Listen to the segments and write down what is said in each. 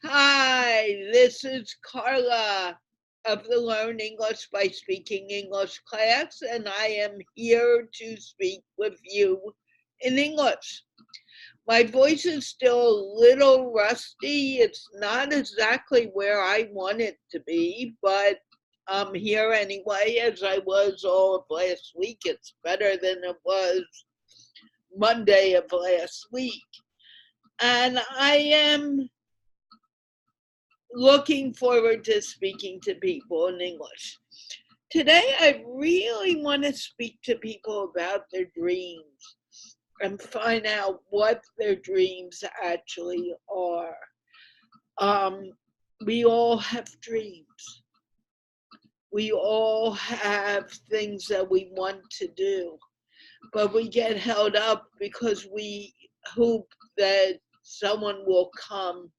Hi, this is Carla of the Learn English by Speaking English class, and I am here to speak with you in English. My voice is still a little rusty. It's not exactly where I want it to be, but I'm here anyway, as I was all of last week. It's better than it was Monday of last week. And I am looking forward to speaking to people in English. Today, I really want to speak to people about their dreams and find out what their dreams actually are. We all have dreams. We all have things that we want to do, but we get held up because we hope that someone will come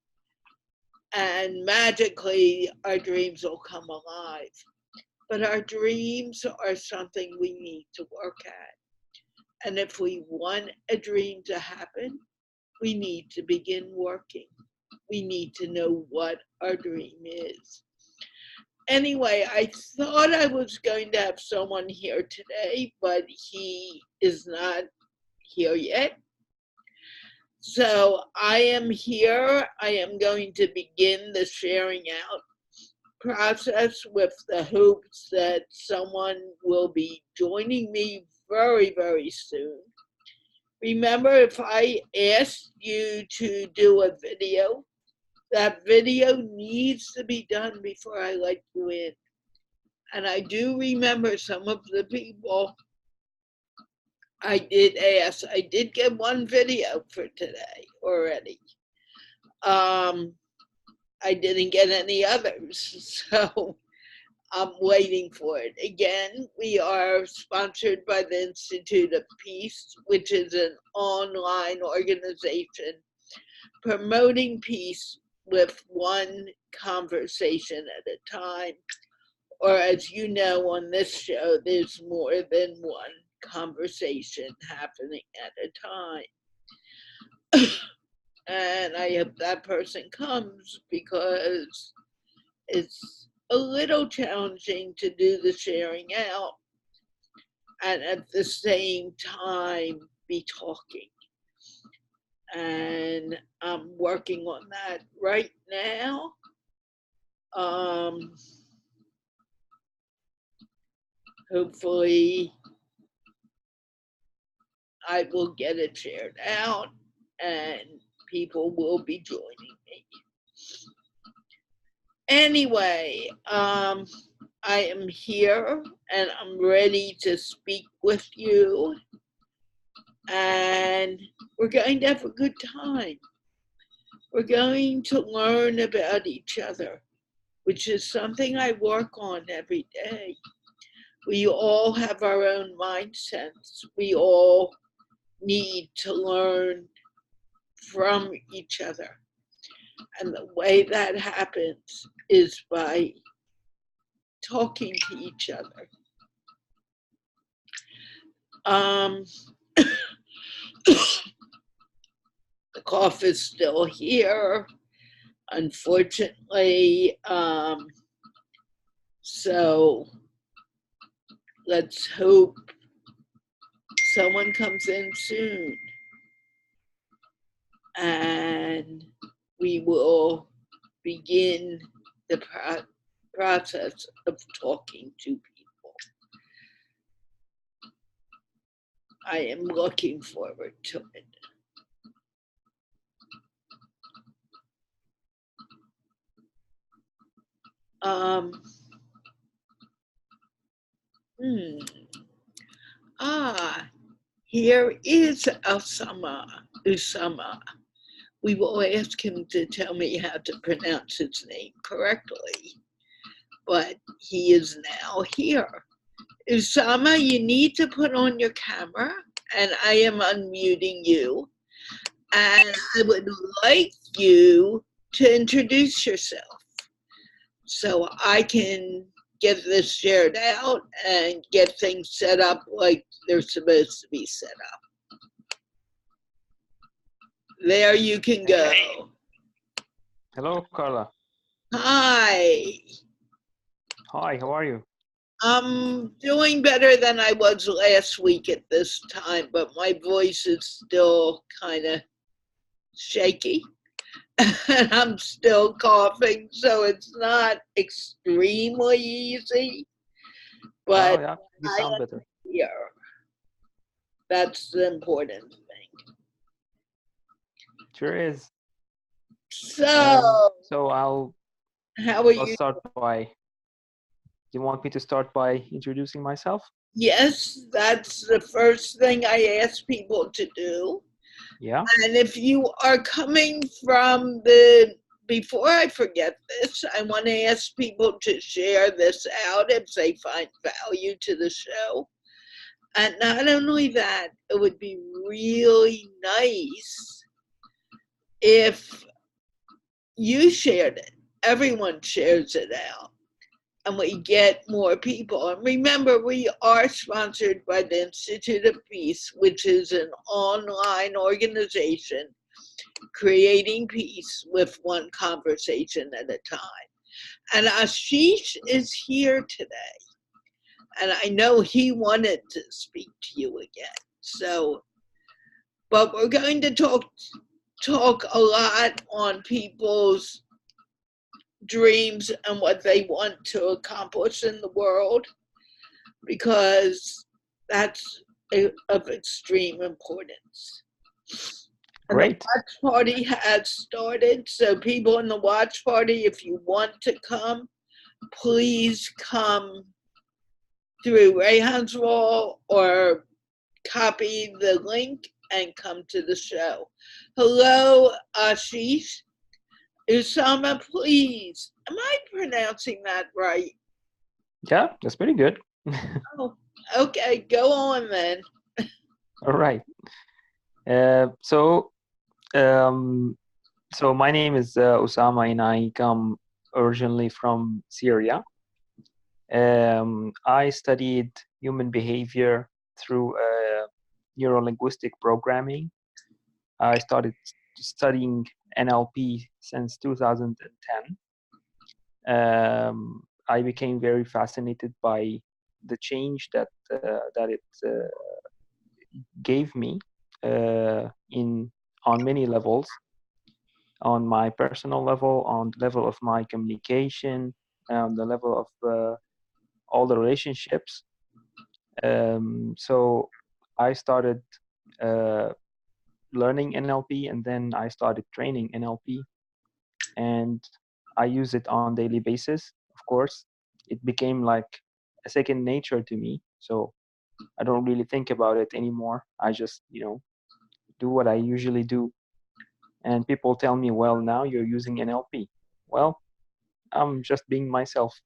and magically our dreams will come alive. But our dreams are something we need to work at. And if we want a dream to happen, we need to begin working. We need to know what our dream is. Anyway, I thought I was going to have someone here today, but he is not here yet. So I am here. I am going to begin the sharing out process with the hopes that someone will be joining me very, very soon. Remember, if I asked you to do a video, that video needs to be done before I let you in. And I do remember some of the people I did ask. I did get one video for today already. I didn't get any others, so I'm waiting for it. Again, we are sponsored by the Institute of Peace, which is an online organization promoting peace with one conversation at a time. Or as you know on this show, there's more than one conversation happening at a time. And I hope that person comes because it's a little challenging to do the sharing out and at the same time be talking. And I'm working on that right now. Hopefully I will get it shared out and people will be joining me. Anyway, I am here and I'm ready to speak with you, and we're going to have a good time. We're going to learn about each other, which is something I work on every day. We all have our own mindsets. We all need to learn from each other. And the way that happens is by talking to each other. The cough is still here, unfortunately. So let's hope someone comes in soon. and we will begin the process of talking to people. I am looking forward to it. Um, hmm. Here is Ousamma. We will ask him to tell me how to pronounce his name correctly, but he is now here. Ousamma, you need to put on your camera, and I am unmuting you. And I would like you to introduce yourself so I can get this shared out and get things set up like they're supposed to be set up. There you can go. Hello, Carla. Hi. Hi, how are you? I'm doing better than I was last week at this time, but my voice is still kind of shaky. And I'm still coughing, so it's not extremely easy, but Oh, yeah, you I sound am better. here. That's the important thing. Sure is. So, So how are I'll you? start by. You want me to start by introducing myself? Yes, that's the first thing I ask people to do. Yeah. And if you are coming from the, before I forget this, I want to ask people to share this out if they find value to the show. And not only that, it would be really nice if you shared it. Everyone shares it out and we get more people. And remember, we are sponsored by the Institute of Peace, which is an online organization creating peace with one conversation at a time. And Ashish is here today. And I know he wanted to speak to you again. So, but we're going to talk a lot on people's dreams and what they want to accomplish in the world, because that's of extreme importance. And the Great. watch party has started, so people in the watch party, if you want to come, please come through Rayhan's wall or copy the link and come to the show. Hello, Ashish. Ousamma, please. Am I pronouncing that right? Yeah, that's pretty good. Oh, okay. Go on then. All right. Uh, so, um, so my name is Ousamma, and I come originally from Syria. I studied human behavior through neuro-linguistic programming. I started studying NLP since 2010. I became very fascinated by the change that it gave me in on many levels, on my personal level, on the level of my communication, on the level of all the relationships. So I started uh, learning NLP, and then I started training NLP, and I use it on daily basis. Of course, it became like a second nature to me. So I don't really think about it anymore. I just, do what I usually do. And people tell me, well, now you're using NLP. Well, I'm just being myself.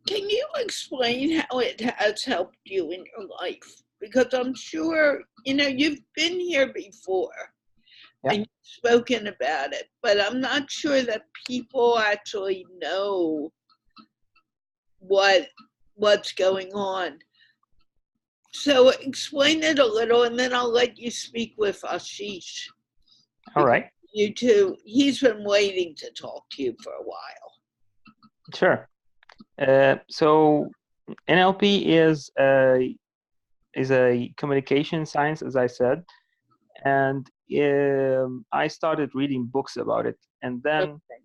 Can you explain how it has helped you in your life? Because I'm sure, you've been here before Yeah. and you've spoken about it, but I'm not sure that people actually know what's going on. So explain it a little and then I'll let you speak with Ashish. All right. You two, he's been waiting to talk to you for a while. Sure. So NLP is a communication science, as I said, and I started reading books about it, and then Okay.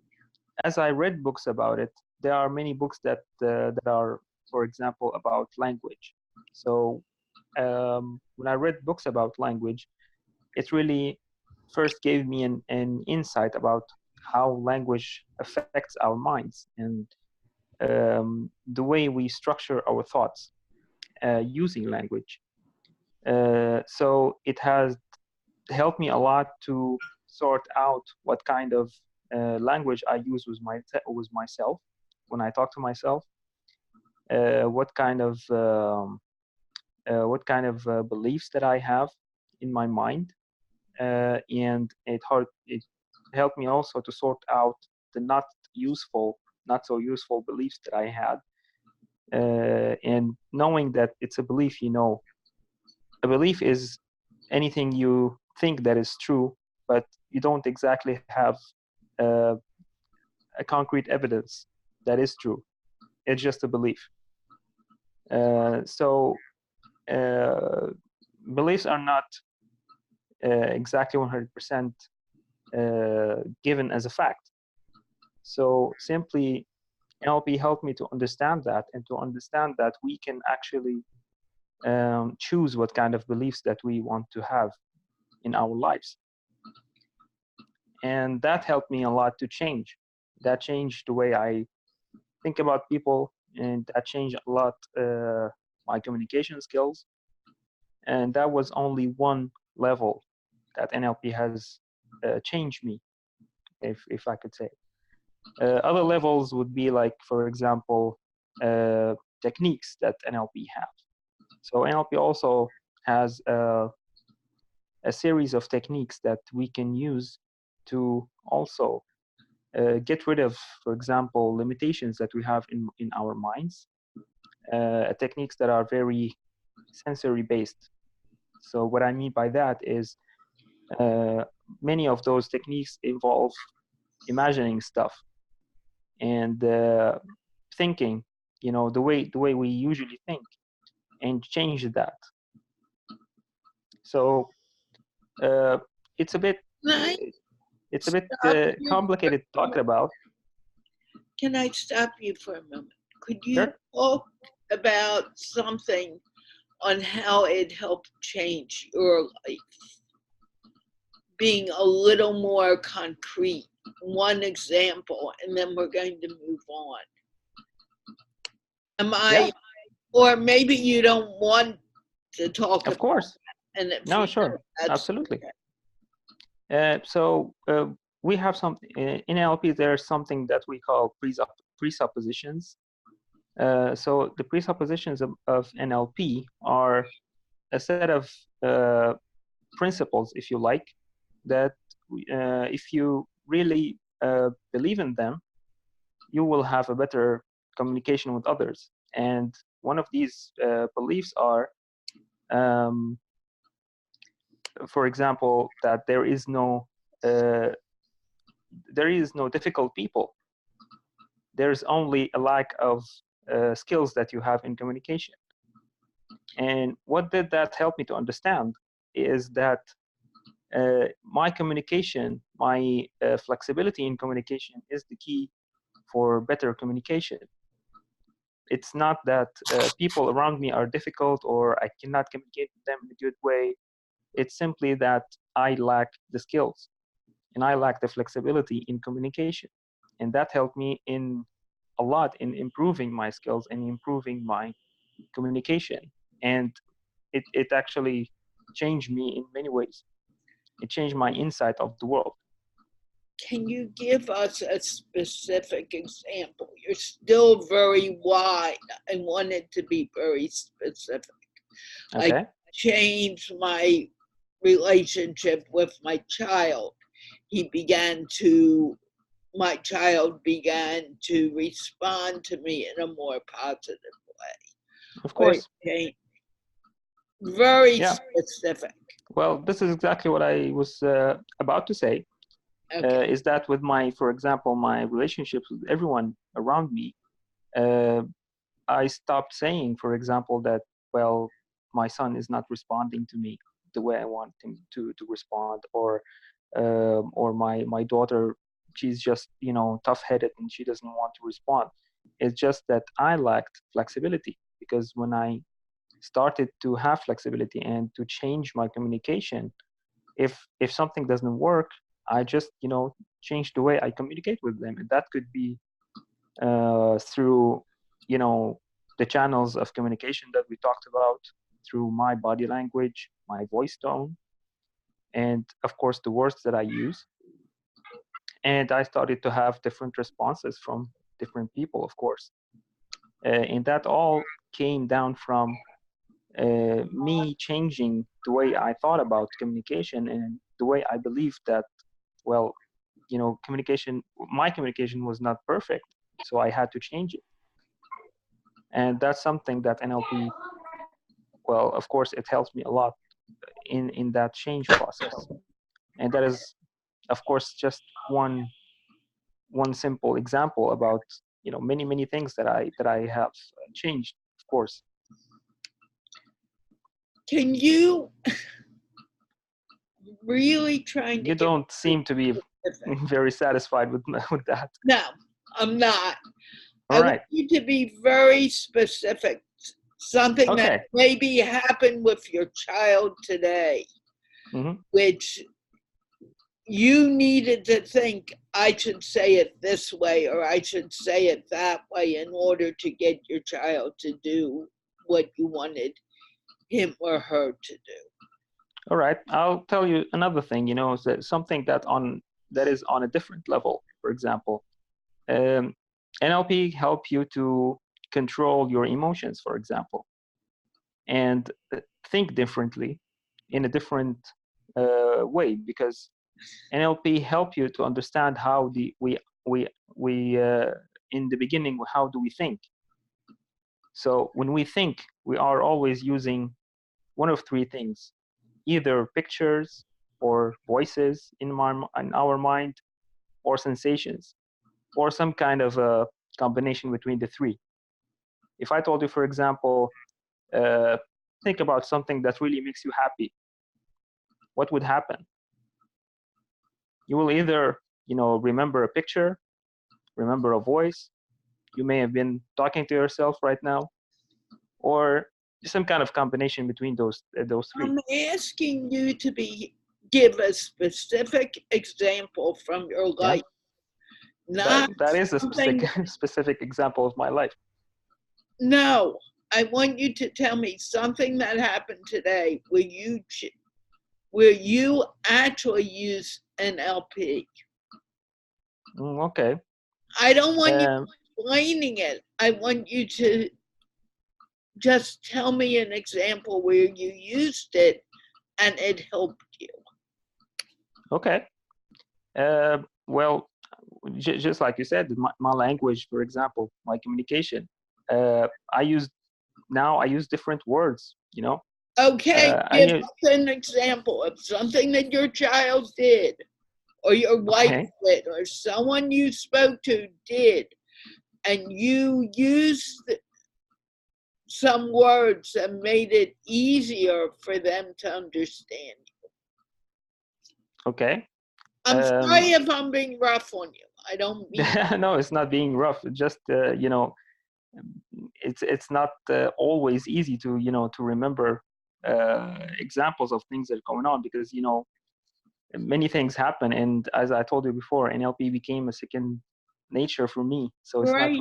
as I read books about it, there are many books that are, for example, about language. So when I read books about language, it really first gave me an insight about how language affects our minds and the way we structure our thoughts using language. So it has helped me a lot to sort out what kind of language I use with myself when I talk to myself, what kind of beliefs that I have in my mind, and it helped me also to sort out the not so useful beliefs that I had, and knowing that it's a belief, a belief is anything you think that is true, but you don't exactly have uh, a concrete evidence that is true. It's just a belief. So uh, beliefs are not exactly 100% given as a fact. So simply NLP helped me to understand that and to understand that we can actually choose what kind of beliefs that we want to have in our lives. And that helped me a lot to change. That changed the way I think about people, and that changed a lot my communication skills. And that was only one level that NLP has changed me, if I could say. Other levels would be like, for example, techniques that NLP have. So NLP also has a series of techniques that we can use to also get rid of, for example, limitations that we have in our minds, techniques that are very sensory based. So what I mean by that is uh, many of those techniques involve imagining stuff and thinking, the way we usually think, and change that. So uh, it's a bit Can I it's a bit stop you for complicated to a talk moment? about. Can I stop you for a moment? Could you Sure. talk about something on how it helped change your life, being a little more concrete? One example, and then we're going to move on. Am I, Yeah, or maybe you don't want to talk of about course. it, and if No, you sure. don't, that's Absolutely. okay. So we have something in NLP. There's something that we call presuppositions. So the presuppositions of NLP are a set of uh, principles, if you like, that if you really believe in them, you will have a better communication with others. And one of these beliefs are, um, for example, that uh, there is no difficult people. There's only a lack of skills that you have in communication. And what did that help me to understand is that my communication, my flexibility in communication is the key for better communication. It's not that people around me are difficult or I cannot communicate with them in a good way. It's simply that I lack the skills and I lack the flexibility in communication. And that helped me in a lot in improving my skills and improving my communication. And it actually changed me in many ways. It changed my insight of the world. Can you give us a specific example? You're still very wide. I want it to be very specific. Like, Okay. change my relationship with my child. He began to, my child began to respond to me in a more positive Of way. course. Okay, very Yeah. specific. Well, this is exactly what I was about to say. Okay, Is that with for example, my relationships with everyone around me, uh, I stopped saying, for example, that, well, my son is not responding to me. the way I want him to respond, or my daughter, she's just tough-headed and she doesn't want to respond. It's just that I lacked flexibility, because when I started to have flexibility and to change my communication, if something doesn't work, I just change the way I communicate with them, and that could be through the channels of communication that we talked about, through my body language, my voice tone, and of course the words that I use. And I started to have different responses from different people, of course. And that all came down from me changing the way I thought about communication and the way I believed that, well, my communication was not perfect, so I had to change it. And that's something that NLP, well, of course, it helps me a lot in that change process. And that is, of course, just one simple example about many things that I have changed, of course. Can you really trying to You get don't seem to be specific? very satisfied with that. No, I'm not. All I want right. you to be very specific. Something that Okay. maybe happened with your child today, Mm-hmm. which you needed to think, I should say it this way or I should say it that way in order to get your child to do what you wanted him or her to do. All right. I'll tell you another thing. Is that something that is on a different level. For example, um, NLP help you to control your emotions, for example, and think differently in a different way, because NLP help you to understand how we in the beginning, how do we think. So when we think, we are always using one of three things: either pictures or voices in our mind, or sensations, or some kind of a combination between the three. If I told you, for example, uh, think about something that really makes you happy, what would happen? You will either remember a picture, remember a voice. You may have been talking to yourself right now, or some kind of combination between those three. I'm asking you to give a specific example from your Yeah, life, that not that is a something. specific example of my life. No, I want you to tell me something that happened today where you actually use NLP. Okay. I don't want you Um, explaining it. I want you to just tell me an example where you used it and it helped you. okay. Well, just like you said, my language, for example, my communication. Uh, I use I use different words. Okay, I give use us an example of something that your child did, or your wife okay. did, or someone you spoke to did, and you used some words that made it easier for them to understand. Okay. I'm sorry Um, if I'm being rough on you. I don't mean. no, it's not being rough. It's just it's not always easy to to remember examples of things that are going on, because many things happen, and as I told you before, NLP became a second nature for me. Right.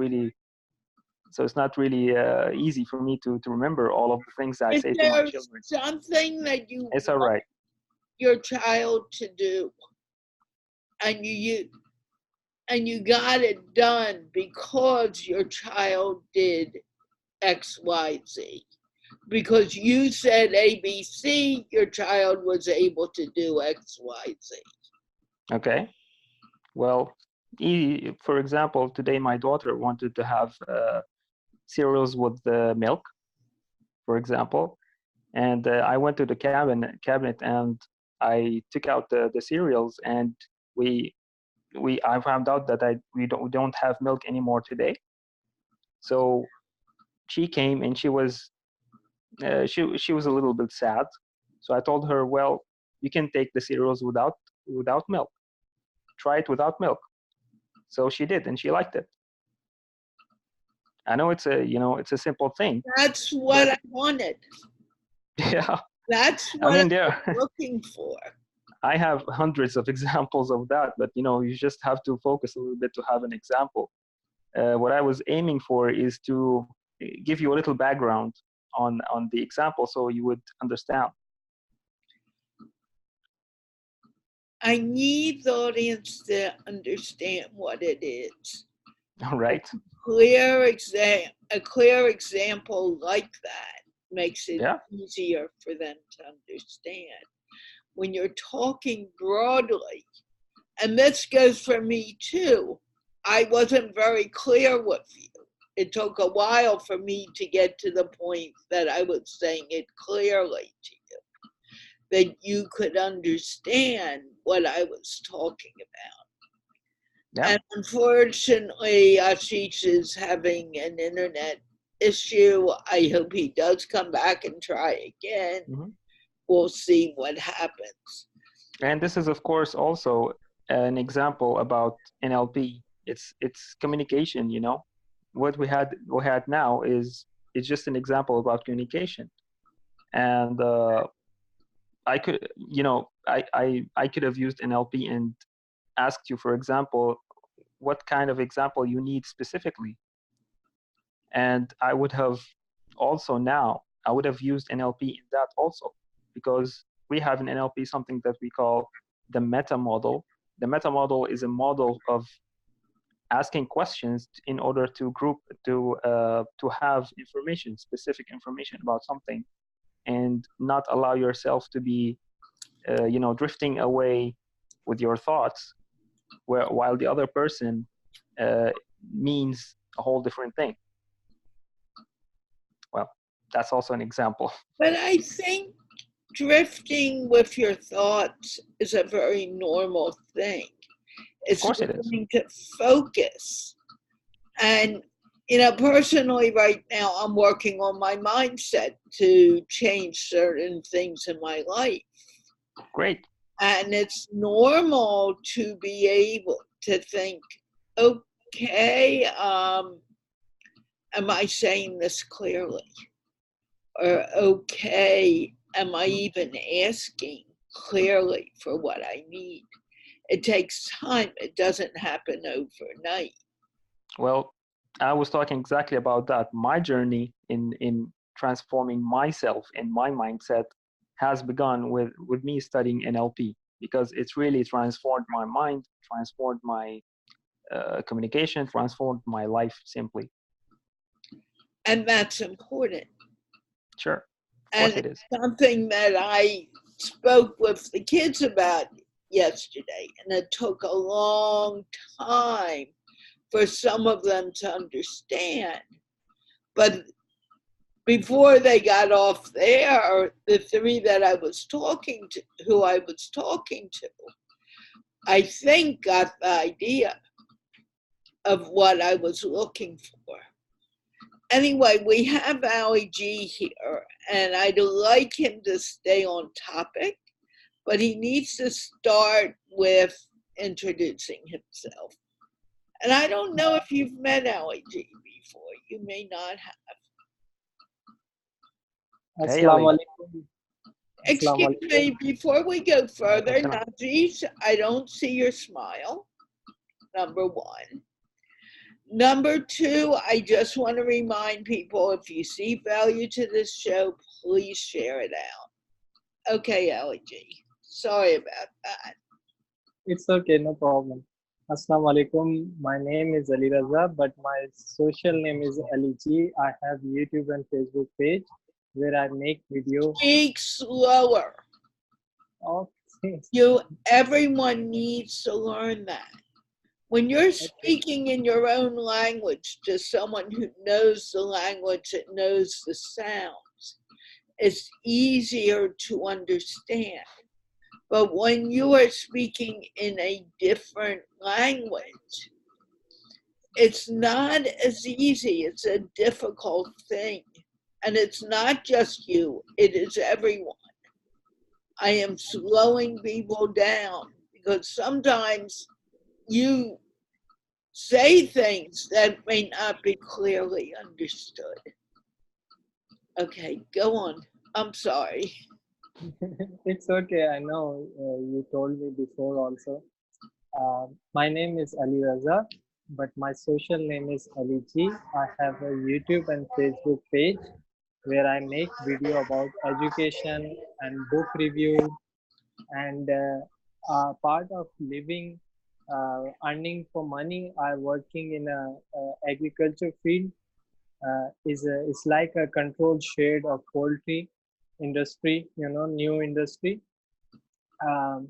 So it's not really easy for me to remember all of the things I Is say to my there children. something that you It's all want right. your child to do and you got it done because your child did XYZ? Because you said ABC, your child was able to do XYZ. Okay. Well, for example, today my daughter wanted to have cereals with milk, for example, and I went to the cabinet and I took out the cereals, and we I found out that we don't have milk anymore today. So she came and she was a little bit sad, So I told her, well, you can take the cereals without milk. Try it without milk. So she did, and she liked it. I know it's a simple thing, That's what but I wanted. yeah, That's I what mean, I'm there looking for. I have hundreds of examples of that, but you just have to focus a little bit to have an example. What I was aiming for is to give you a little background on the example, so you would understand. I need the audience to understand what it is. All right. A clear example like that makes it Yeah. easier for them to understand. When you're talking broadly, and this goes for me too, I wasn't very clear with you. It took a while for me to get to the point that I was saying it clearly to you, that you could understand what I was talking about. Yeah. And unfortunately, Ashish is having an internet issue. I hope he does come back and try again. Mm-hmm. We'll see what happens. And this is, of course, also an example about NLP. It's communication. What we had now is it's just an example about communication. And I could, I could have used NLP and asked you, for example, what kind of example you need specifically. And I would have used NLP in that also, because we have in NLP something that we call the meta model. The meta model is a model of asking questions in order to have information, specific information about something, and not allow yourself to be drifting away with your thoughts, while the other person means a whole different thing. Well, that's also an example. But I think drifting with your thoughts is a very normal thing. Of It's course it is. learning to focus. And, personally, right now, I'm working on my mindset to change certain things in my life. Great. And it's normal to be able to think, okay, am I saying this clearly? Or, okay, am I even asking clearly for what I need? It takes time. It doesn't happen overnight. Well, I was talking exactly about that. My journey in transforming myself and my mindset has begun with me studying NLP, because it's really transformed my mind, transformed my communication, transformed my life simply. And that's important. Sure, of course And it is. it's something that I spoke with the kids about yesterday, and it took a long time for some of them to understand. But before they got off there, the three that I was talking to, who I was talking to, I think got the idea of what I was looking for. Anyway, we have Ali G here, and I'd like him to stay on topic, but he needs to start with introducing himself. And I don't know if you've met Ali G before. You may not have. Hey, Assalamu Ali. alaikum. Excuse me, before we go further, Najeesh, I don't see your smile, number one. Number two, I just want to remind people, if you see value to this show, please share it out. Okay, Ali G. Sorry about that. It's okay, no problem. Assalamu alaikum. My name is Ali Raza, but my social name is Ali G. I have YouTube and Facebook page where I make video. Speak slower. Okay. Everyone needs to learn that. When you're speaking in your own language to someone who knows the language, that knows the sounds, it's easier to understand. But when you are speaking in a different language, it's not as easy. It's a difficult thing. And it's not just you, it is everyone. I am slowing people down because sometimes you say things that may not be clearly understood. Okay, go on. I'm sorry. It's okay. I know you told me before also. My name is Ali Raza, but my social name is Ali G. I have a YouTube and Facebook page where I make video about education and book reviews and part of living, earning for money. I working in a agriculture field. Is like a controlled shade of poultry industry, new industry. Um,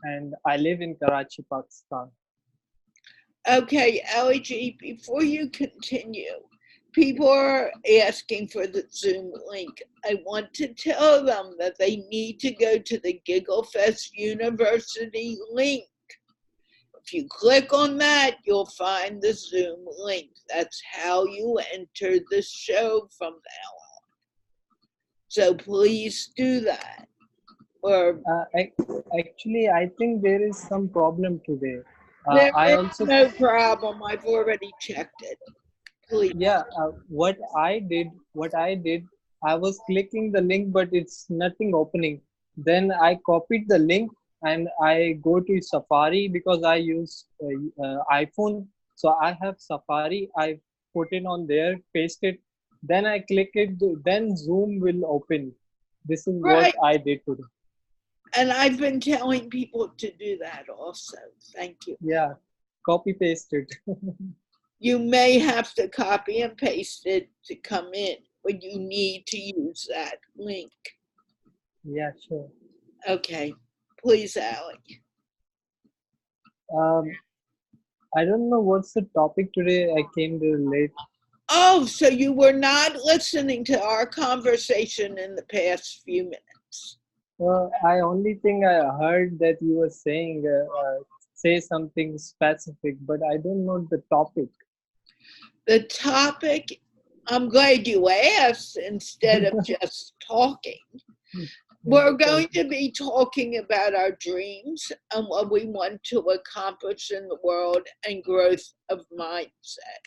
and I live in Karachi, Pakistan. Okay, LG, before you continue, people are asking for the Zoom link. I want to tell them that they need to go to the GiggleFest University link. If you click on that, you'll find the Zoom link. That's how you enter the show from now on. So please do that. Or Actually, I think there is some problem today. there I is also, no problem. I've already checked it. Please. yeah, what I did, I was clicking the link, but it's nothing opening. Then I copied the link and I go to Safari because I use iPhone. So I have Safari. I put it on there, paste it. Then I click it. Then Zoom will open. This is what Right. I did today. And I've been telling people to do that also. Thank you. Yeah, copy paste it. You may have to copy and paste it to come in, but you need to use that link. Yeah, sure. Okay, please, Alec. Um, I don't know what's the topic today. I came there late. Oh, so you were not listening to our conversation in the past few minutes. I only think I heard that you were saying say something specific, but I don't know the topic. The topic, I'm glad you asked instead of just talking. We're going to be talking about our dreams and what we want to accomplish in the world and growth of mindset.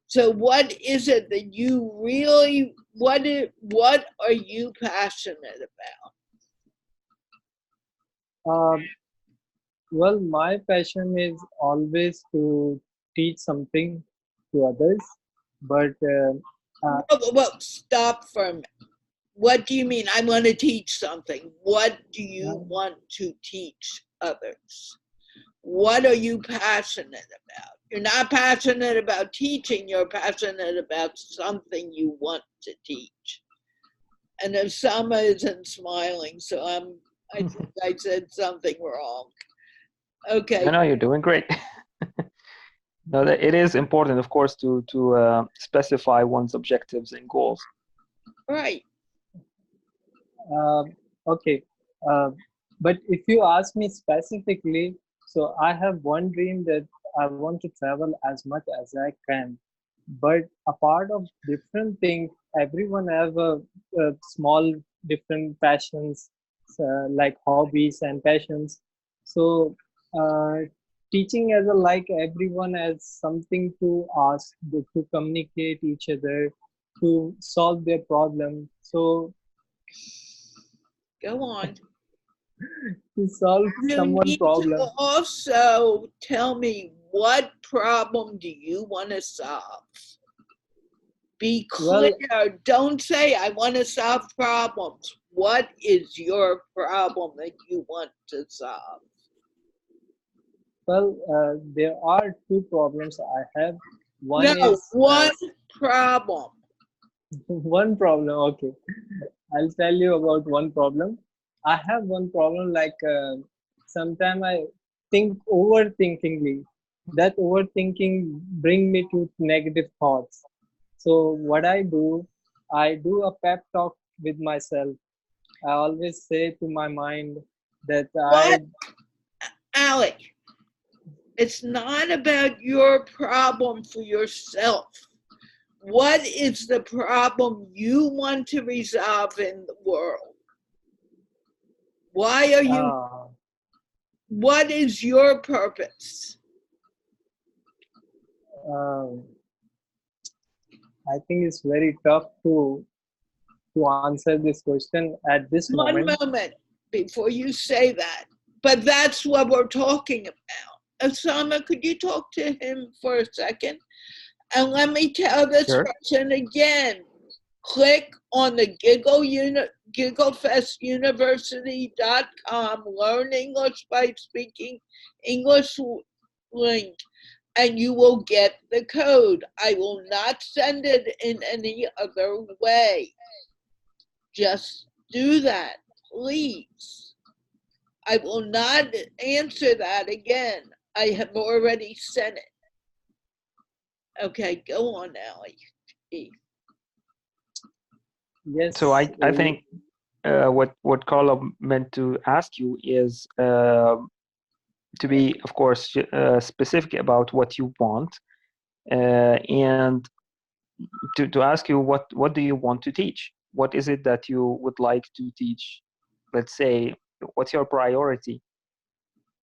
So what is it that you really, what are you passionate about? Well, my passion is always to teach something to others, but Well, stop for a minute. What do you mean? I want to teach something. What do you want to teach others? What are you passionate about? You're not passionate about teaching, you're passionate about something you want to teach. And Ousamma isn't smiling, so I think I said something wrong. Okay. No, you're doing great. No, that it is important, of course, to specify one's objectives and goals. Right. Okay. But if you ask me specifically, so I have one dream that I want to travel as much as I can. But a part of different things, everyone have a small different passions, like hobbies and passions. So teaching as a like everyone has something to ask, to communicate each other, to solve their problem. So Go on. to solve You someone need problem. to also tell me, what problem do you want to solve? Be clear. Well, Don't say, I want to solve problems. What is your problem that you want to solve? there are two problems I have. One No, is one problem. one problem. Okay, I'll tell you about one problem. I have one problem. Like sometimes I think overthinkingly. That overthinking bring me to negative thoughts. So what I do a pep talk with myself. I always say to my mind that What, Alec? It's not about your problem for yourself. What is the problem you want to resolve in the world? Why are you, Uh, what is your purpose? um, I think it's very tough to answer this question at this One moment. moment before you say that. But that's what we're talking about. Ousamma, could you talk to him for a second? And let me tell this Sure. person again. Click on the gigglefestuniversity.com Learn English by Speaking English link, and you will get the code. I will not send it in any other way. Just do that, please. I will not answer that again. I have already sent it. Okay, go on, Allie. So Yes, I think what Carla meant to ask you is to be, of course, specific about what you want, and to ask you what do you want to teach? What is it that you would like to teach? Let's say, what's your priority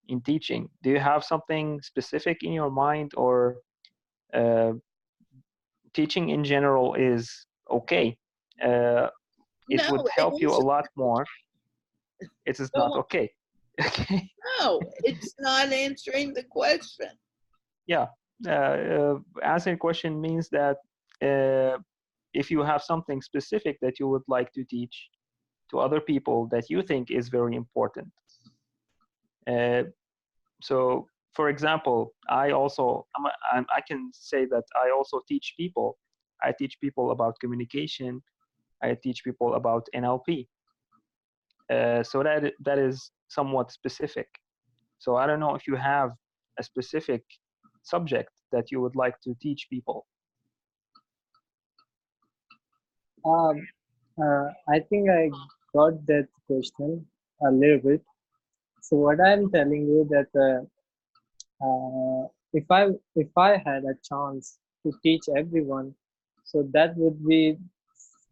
in teaching? Do you have something specific in your mind, or uh, teaching in general is okay? Uh, it No, would it help you a isn't. lot more. It is not okay. Okay. No, it's not answering the question. Yeah. Answering question means that if you have something specific that you would like to teach to other people that you think is very important. Uh, so, for example, I can say that I also teach people. I teach people about communication. I teach people about NLP. So that is somewhat specific. So I don't know if you have a specific subject that you would like to teach people. um, I think I got that question a little bit. So what I'm telling you that if I had a chance to teach everyone, so that would be,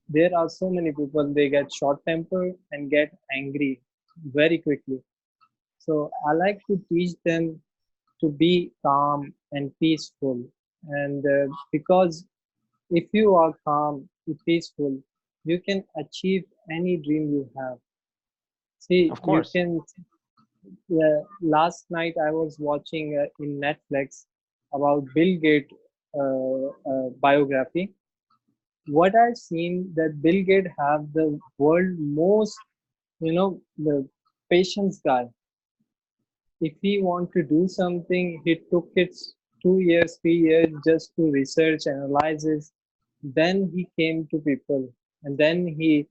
there are so many people, they get short tempered and get angry very quickly. So I like to teach them to be calm and peaceful. And because if you are calm and peaceful, you can achieve any dream you have. See, Of you course. can. Last night I was watching in Netflix about Bill Gates biography. What I've seen that Bill Gates have the world most, the patience guy. If he want to do something, he took it 2 years, 3 years just to research, analysis. Then he came to people, and then he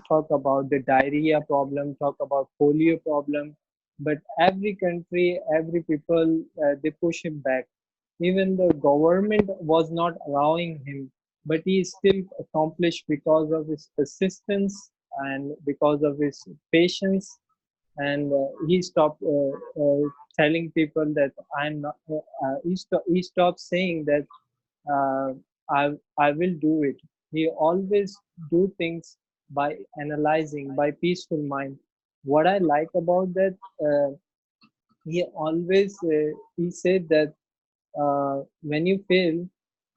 talked about the diarrhea problem, talk about polio problem. But every country, every people, they push him back. Even the government was not allowing him, but he still accomplished because of his persistence and because of his patience. And he stopped telling people that I'm not. He stopped saying that uh, I will do it. He always do things by analyzing, by peaceful mind. What I like about that, he always he said that when you fail,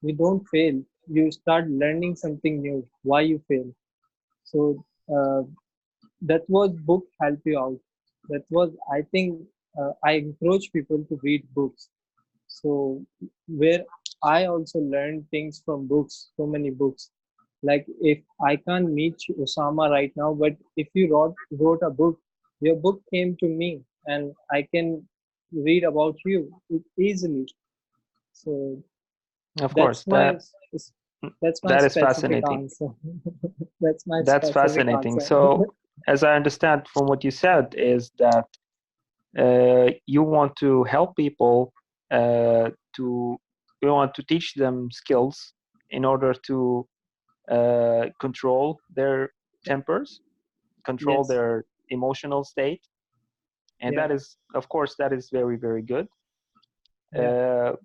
you don't fail. You start learning something new. Why you fail? So that was book help you out. That was, I think, I encourage people to read books. So where I also learned things from books, so many books. Like if I can't meet Osama right now, but if you wrote a book, your book came to me and I can read about you easily. So Of that's course. my that's my That is specific fascinating. answer. That's my That's specific fascinating. answer. So, as I understand from what you said, is that you want to help people to you want to teach them skills in order to control their tempers, control Yes. their emotional state, and Yeah. that is, of course, that is very, very good. Yeah. Uh,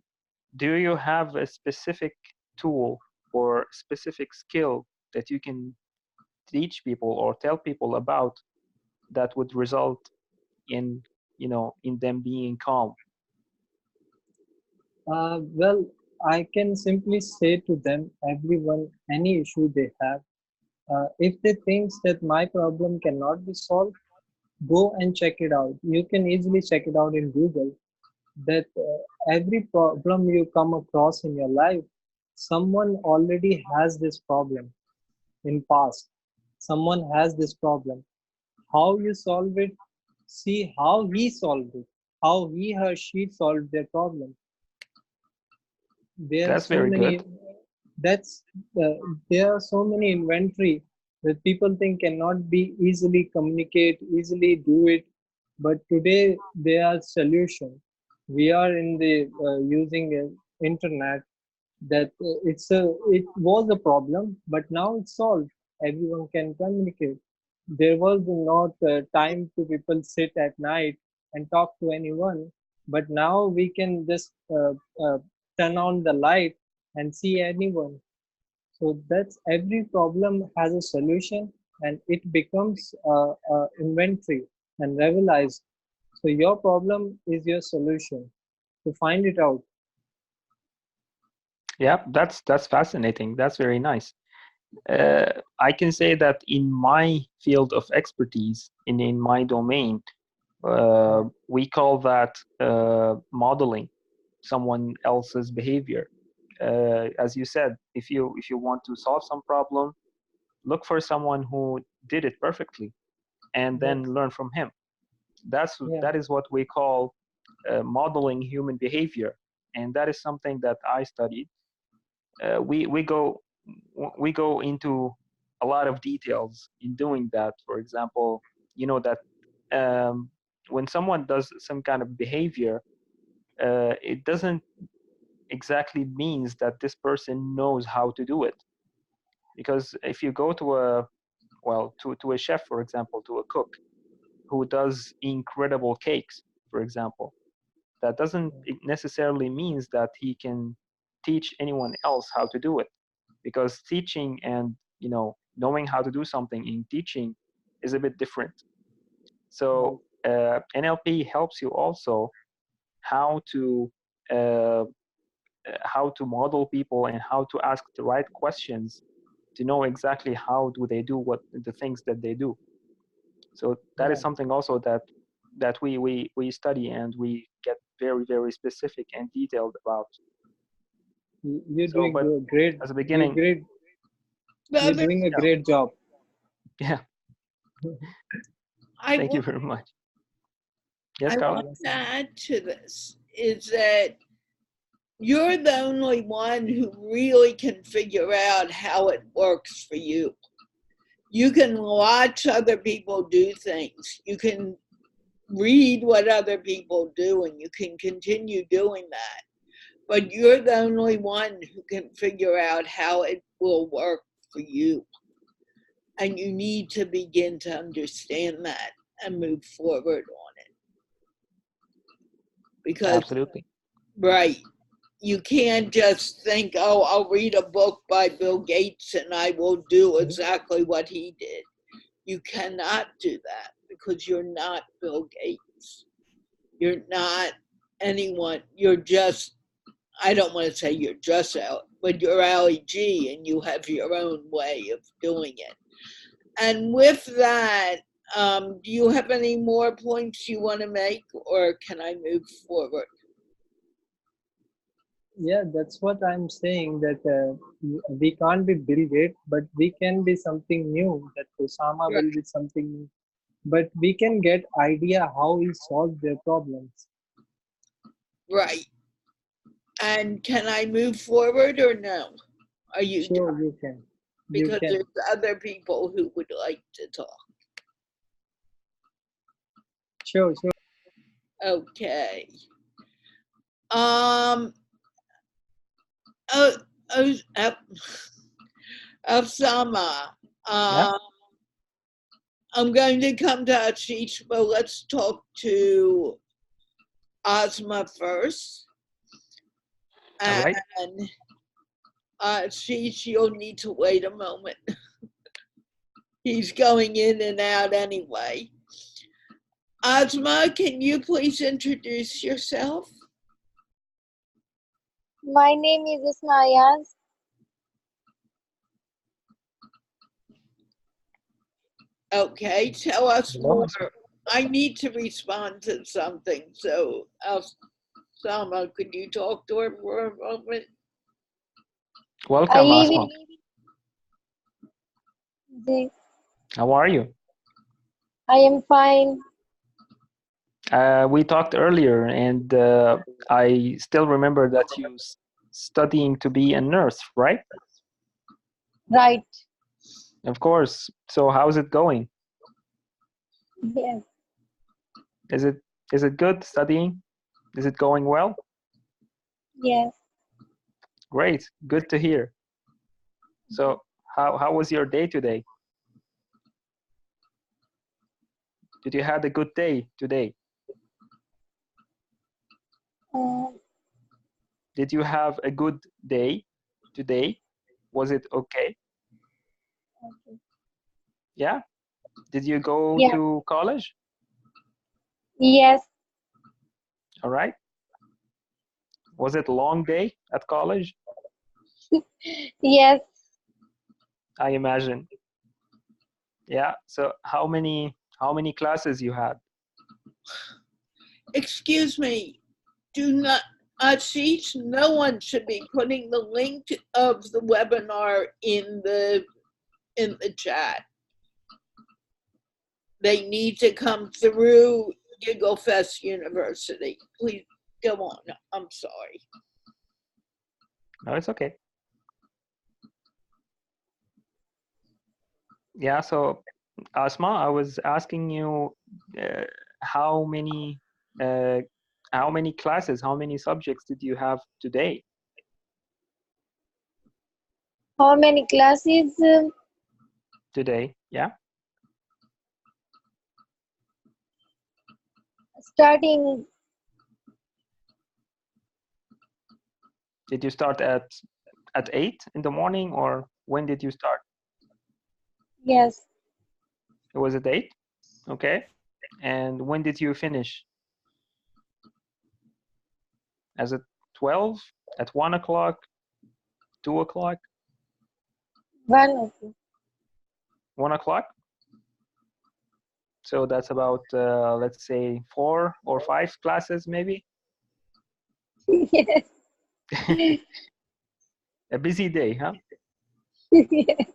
do you have a specific tool or specific skill that you can teach people or tell people about that would result in, in them being calm? Well, I can simply say to them, everyone, any issue they have, if they think that my problem cannot be solved, go and check it out. You can easily check it out in Google that every problem you come across in your life, someone already has this problem in past. Someone has this problem. How you solve it, see how he solved it, how he or she solved their problem. There are That's so very good. many, that's there are so many inventory that people think cannot be easily communicate, easily do it, but today they are solution. We are in the using internet that it was a problem, but now it's solved. Everyone can communicate. There was not time to people sit at night and talk to anyone, but now we can just turn on the light and see anyone. So that's every problem has a solution, and it becomes inventory and realized. So your problem is your solution. To find it out. Yeah, that's fascinating. That's very nice. I can say that in my field of expertise, in my domain, we call that modeling someone else's behavior. As you said, if you want to solve some problem, look for someone who did it perfectly, and then Yes. learn from him. Yeah. That is what we call modeling human behavior, and that is something that I studied. We go into a lot of details in doing that. For example, you know that when someone does some kind of behavior, it doesn't exactly means that this person knows how to do it. Because if you go to a chef, for example, to a cook who does incredible cakes, for example, that doesn't necessarily means that he can teach anyone else how to do it, because teaching and knowing how to do something in teaching is a bit different. Right. So NLP helps you also how to uh, how to model people and how to ask the right questions to know exactly how do they do what the things that they do. So that is Yeah. something also that we study and we get very, very specific and detailed about. You're So, doing but great. as a You're beginning, great. Well, You're doing a yeah, great job. yeah, I thank you want very much. I Yes, want Carla? to add to this is that you're the only one who really can figure out how it works for you. You can watch other people do things. You can read what other people do and you can continue doing that. But you're the only one who can figure out how it will work for you. And you need to begin to understand that and move forward on it. Because, Absolutely. right, you can't just think, oh, I'll read a book by Bill Gates and I will do exactly what he did. You cannot do that because you're not Bill Gates. You're not anyone. You're just, I don't want to say you're just out, but you're Ali G and you have your own way of doing it. And with that, do you have any more points you want to make or can I move forward? Yeah, that's what I'm saying. That we can't be Bill Gates, but we can be something new. That Osama Right. will be something new, but we can get idea how he solved their problems. Right. And can I move forward or no? Are you Sure, done? you can. You Because can. there's other people who would like to talk. Sure, sure. Okay. Um. Oh. Oh. Ousamma. Yeah. Um. I'm going to come to Ashish, but let's talk to Ozma first. All right. And Ashish, you'll need to wait a moment. He's going in and out anyway. Ousamma, can you please introduce yourself? My name is Ousamma Attar. Okay, tell us Hello. more. I need to respond to something, so Ousamma, could you talk to her for a moment? I Welcome, live Asma. in. How are you? I am fine. We talked earlier, and I still remember that you studying to be a nurse, right? Right. Of course. So how's it going? Yes. Is it good studying? Is it going well? Yes. Great. Good to hear. So how was your day today? Did you have a good day today? Um, Did you have a good day today? Was it okay? okay. Yeah? Did you go Yeah. to college? Yes. All right. Was it a long day at college? Yes. I imagine. Yeah. So how many classes you had? Excuse me, do not, Ashish, no one should be putting the link of the webinar in the chat. They need to come through GiggleFest University. Please go on. I'm sorry. No, it's okay. Yeah. So Asma, I was asking you uh, how many uh, classes, how many subjects did you have today? How many classes? Today, yeah. Starting. Did you start at 8 in the morning, or when did you start? Yes. It was at 8. Okay. And when did you finish? As at 12? At 1 o'clock? 2 o'clock? 1 o'clock. 1 o'clock? So that's about, let's say, 4 or 5 classes, maybe? Yes. A busy day, huh? Yes.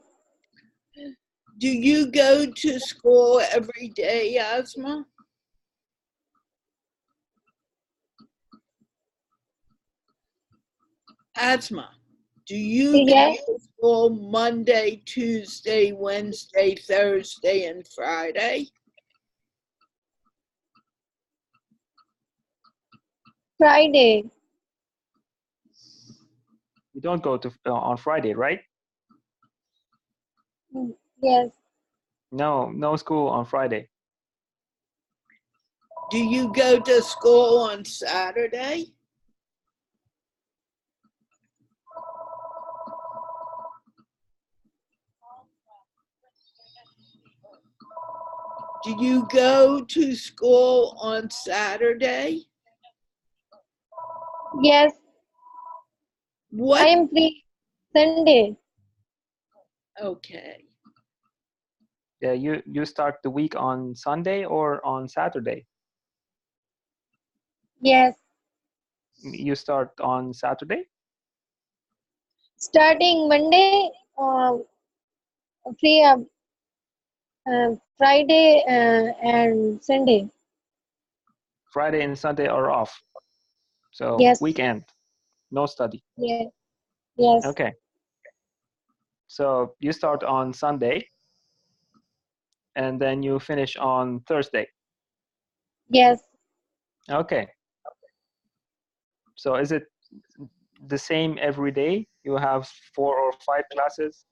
Do you go to school every day, Asma? Asma, do you go Yes. to school Monday, Tuesday, Wednesday, Thursday, and Friday? Friday. You don't go to on Friday, right? Yes. No school on Friday. Do you go to school on Saturday? Do you go to school on Saturday? Yes. What? I am free Sunday. Okay. Yeah, you start the week on Sunday or on Saturday? Yes. You start on Saturday? Starting Monday. Free Friday and Sunday. Friday and Sunday are off. So Yes. weekend, no study. Yes. Yes. Okay. So you start on Sunday and then you finish on Thursday. Yes. Okay. So is it the same every day? You have 4 or 5 classes?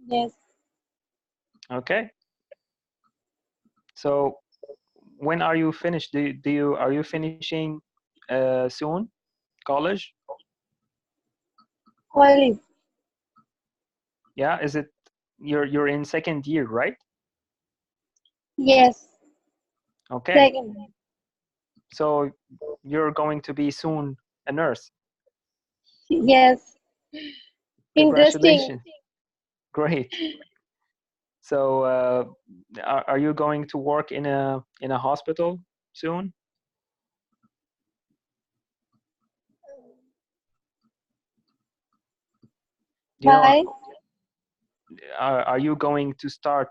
Yes. Okay. So when are you finished? Are you finishing soon? College? College. Yeah. Is it you're in second year, right? Yes. Okay. Second. So you're going to be soon a nurse. Yes. Interesting. Congratulations. Great. So are you going to work in a hospital soon? You know, Why? are you going to start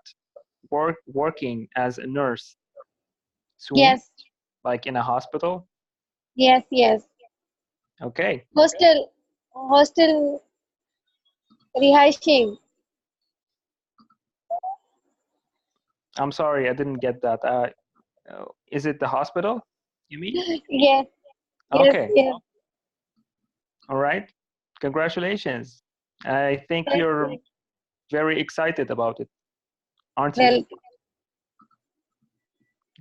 working as a nurse soon, Yes. like in a hospital? Yes. Yes. Okay. Hostel. Hostel rehearsing. I'm sorry, I didn't get that. Is it the hospital, you mean? Yes. Yes. Okay. Yes. All right. Congratulations. I think Thank you're you. very excited about it, aren't you? Well,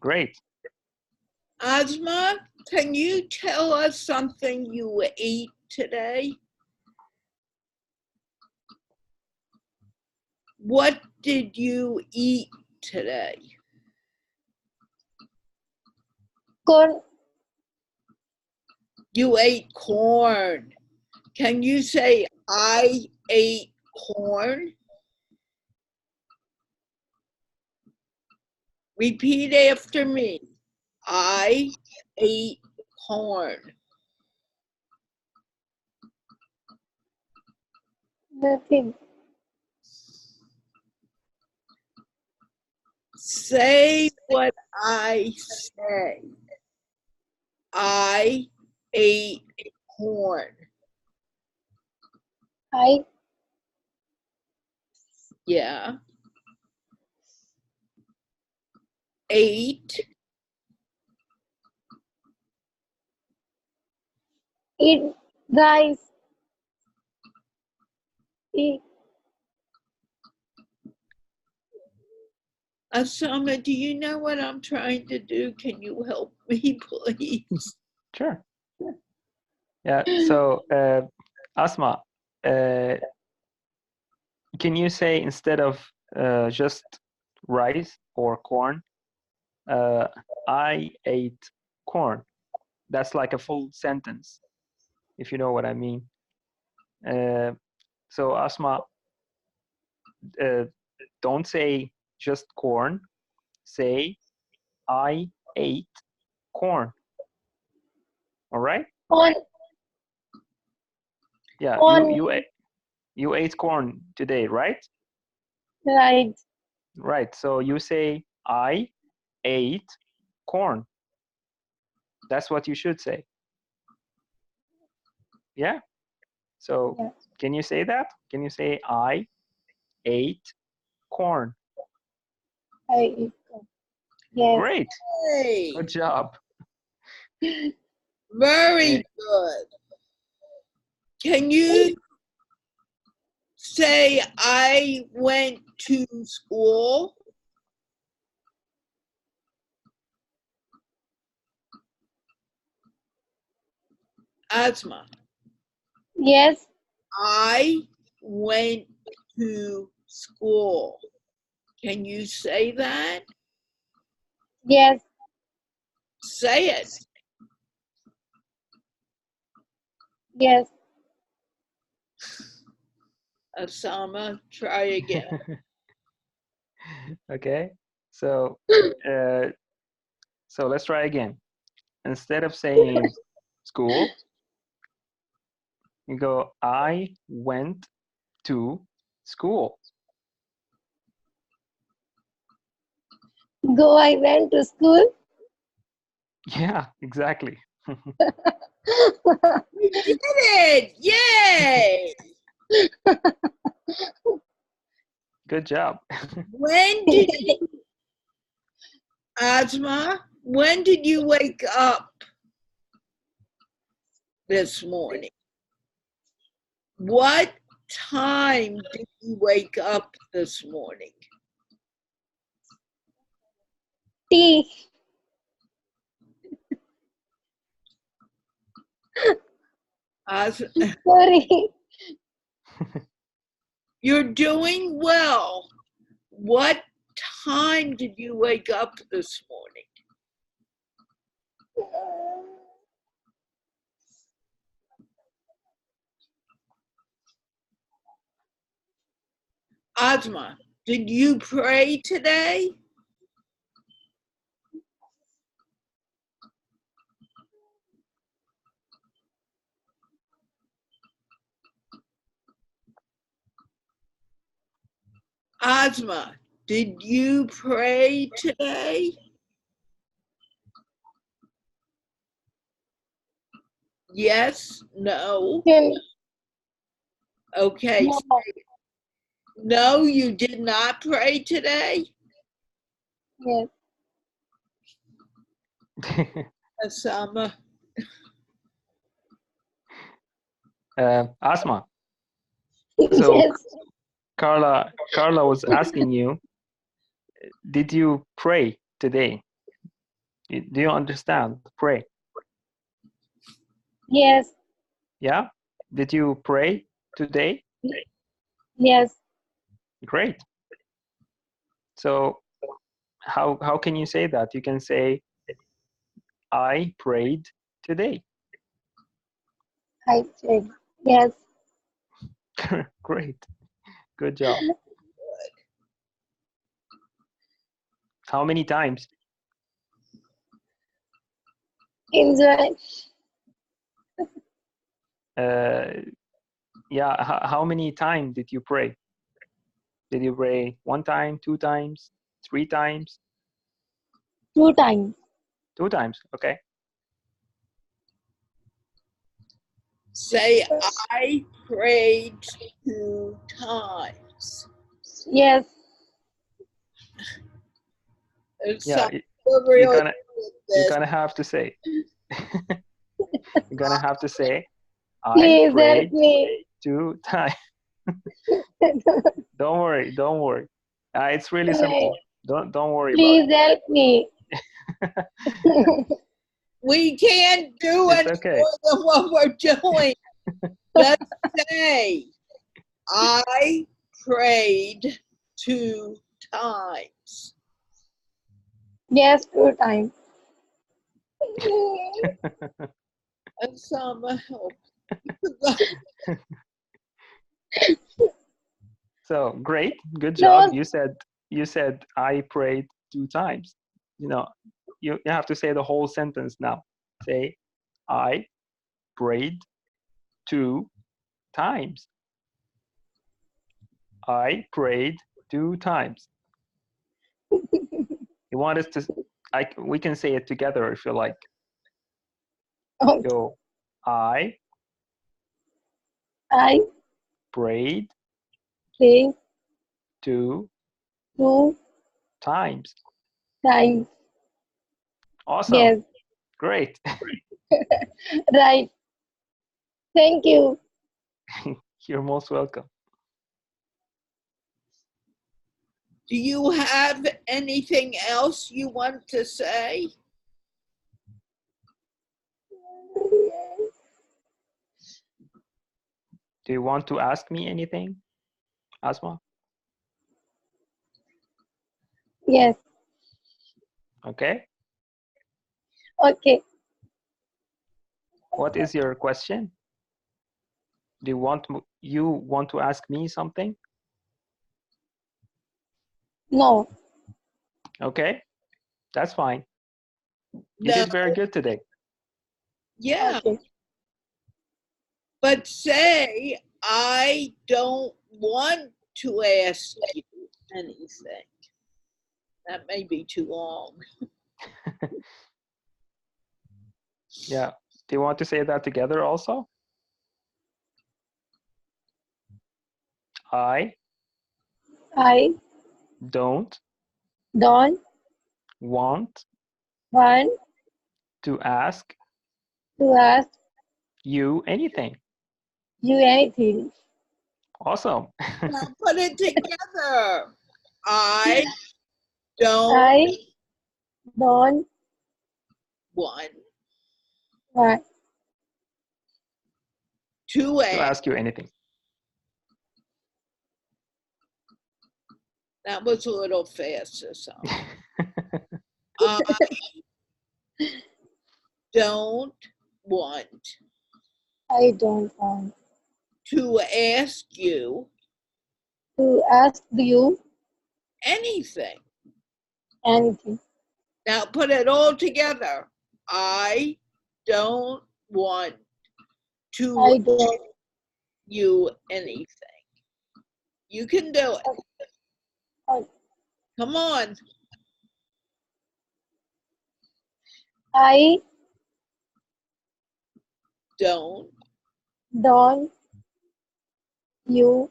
Great. Ozma, can you tell us something you ate today? What did you eat today? corn. You ate corn. Can you say, I ate corn? Repeat after me. I ate corn. Nothing. Say what I say. I ate corn. I Yeah. Ate eat rice. Eat. Ousamma, do you know what I'm trying to do? Can you help me, please? Sure. Yeah. So, Asma, uh, can you say instead of just rice or corn, I ate corn? That's like a full sentence, if you know what I mean. So, Asma, uh, don't say just corn. Say I ate corn. All right? On. Yeah. On. You ate corn today, right? Right. Right. So you say I ate corn. That's what you should say. Yeah. So Yeah. can you say that? Can you say I ate corn? I eat corn. Yes. Great. Hey, Good job. very Eh, good. Can you say I went to school? Asma, Yes. I went to school. Can you say that? Yes. Say it. Yes. Ousamma, try again. okay. So so let's try again. Instead of saying school, you go I went to school. Go. I went to school. Yeah, exactly. You did it! Yay! Good job. When did you, Asma, when did you wake up this morning? What time did you wake up this morning? Tea. Sorry. You're doing well. What time did you wake up this morning? Ousamma, did you pray today? Ousamma, did you pray today? Yes? No? Okay. No. No, you did not pray today? Yes. Ousamma. Asma, so Yes. Carla was asking you, did you pray today? Do you understand? Pray. Yes. Yeah? Did you pray today? Yes. Great. So how can you say that? You can say, I prayed today. I said yes. Great. Good job. How many times? Enjoy. Yeah, how many times did you pray? Did you pray 1 time, 2 times, 3 times? 2 times. 2 times, okay. Say, I prayed 2 times. Yes. Yeah, Really you're gonna have to say. You're gonna have to say, I Please help prayed me. 2 times. Don't worry. It's really simple. Don't worry about Please help me. it. We can't do It's any okay. more than what we're doing. Just say, I prayed 2 times. Yes, 2 times. And some help. So great, good job. No. You said I prayed 2 times. You know, you have to say the whole sentence now. Say, I prayed 2 times. I prayed 2 times. You want us to? We can say it together if you like. Okay. Go. I I prayed pray 2 2 times. times. Awesome. Yes. Great. Right. Thank you. You're most welcome. Do you have anything else you want to say? Do you want to ask me anything, Asma? Yes. Okay. Okay. What is your question? Do you want to ask me something? No. Okay, that's fine. You No. did very good today. Yeah. Okay. But say, I don't want to ask you anything. That may be too long. Yeah. Do you want to say that together also? I I don't don't want want to ask to ask you anything. you anything. Awesome. Now put it together. I don't I don't want want to To ask ask you anything. That was a little fast, Ousamma. I don't want I don't want to ask you to ask you anything. anything. Now put it all together. I don't want to I ask don't. you anything. You can do it. I, Come on. I Don't don't. You.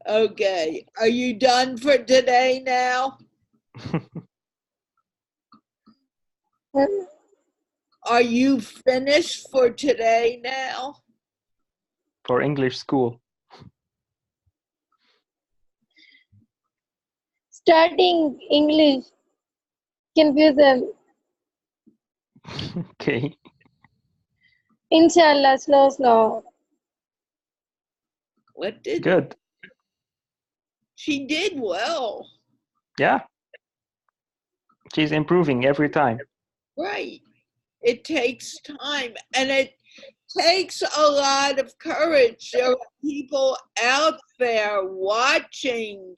Okay. Are you done for today now? Are you finished for today now? For English school. Starting English. Confusion. Okay. Inshallah, slow, slow. What did Good. she did well? Yeah. She's improving every time. Right. It takes time and it takes a lot of courage. There are people out there watching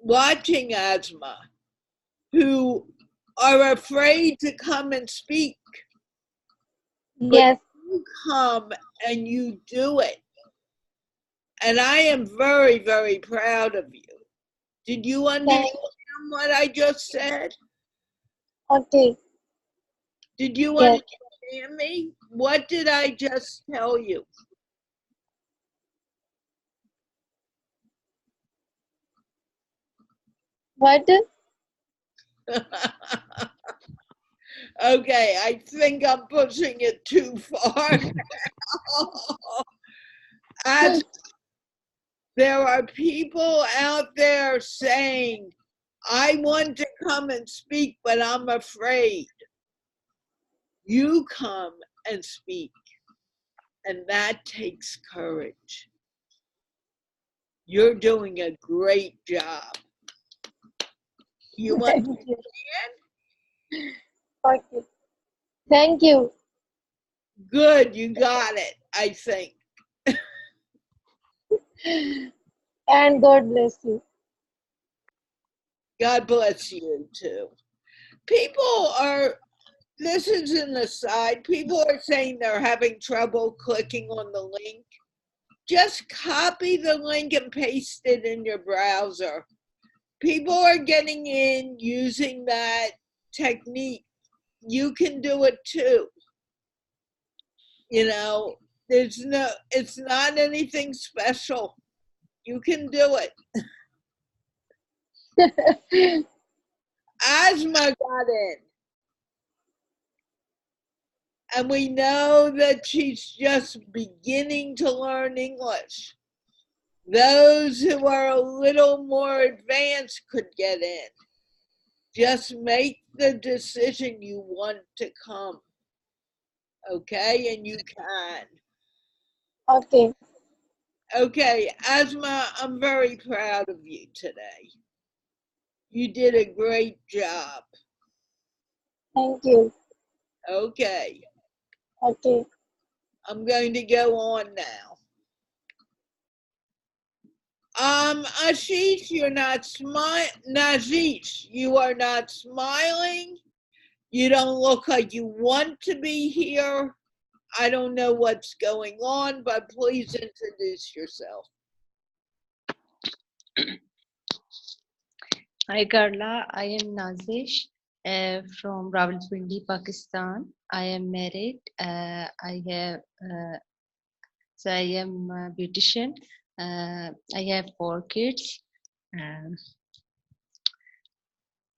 Ousamma who are afraid to come and speak. Yes. You come and you do it. And I am very, very proud of you. Did you understand what I just said? Okay. Did you Yes. understand me? What did I just tell you? What? Okay, I think I'm pushing it too far. As there are people out there saying, I want to come and speak, but I'm afraid. You come and speak, and that takes courage. You're doing a great job. You Thank understand? you. Okay. Thank you. Good, you got it, I think. And God bless you. God bless you too. People are, this is an aside, people are saying they're having trouble clicking on the link. Just copy the link and paste it in your browser. People are getting in using that technique. You can do it too. You know, it's not anything special. You can do it. Ousamma got in. And we know that she's just beginning to learn English. Those who are a little more advanced could get in. Just make the decision you want to come. Okay? And you can. Okay. Okay, Ousamma, I'm very proud of you today. You did a great job. Thank you. Okay, Okay. I'm going to go on now. Ashish, you're not Nazish, you are not smiling. You don't look like you want to be here. I don't know what's going on, but please introduce yourself. Hi Carla, I am Nazish from Rawalpindi, Pakistan. I am married. I am a beautician. I have 4 kids. Um,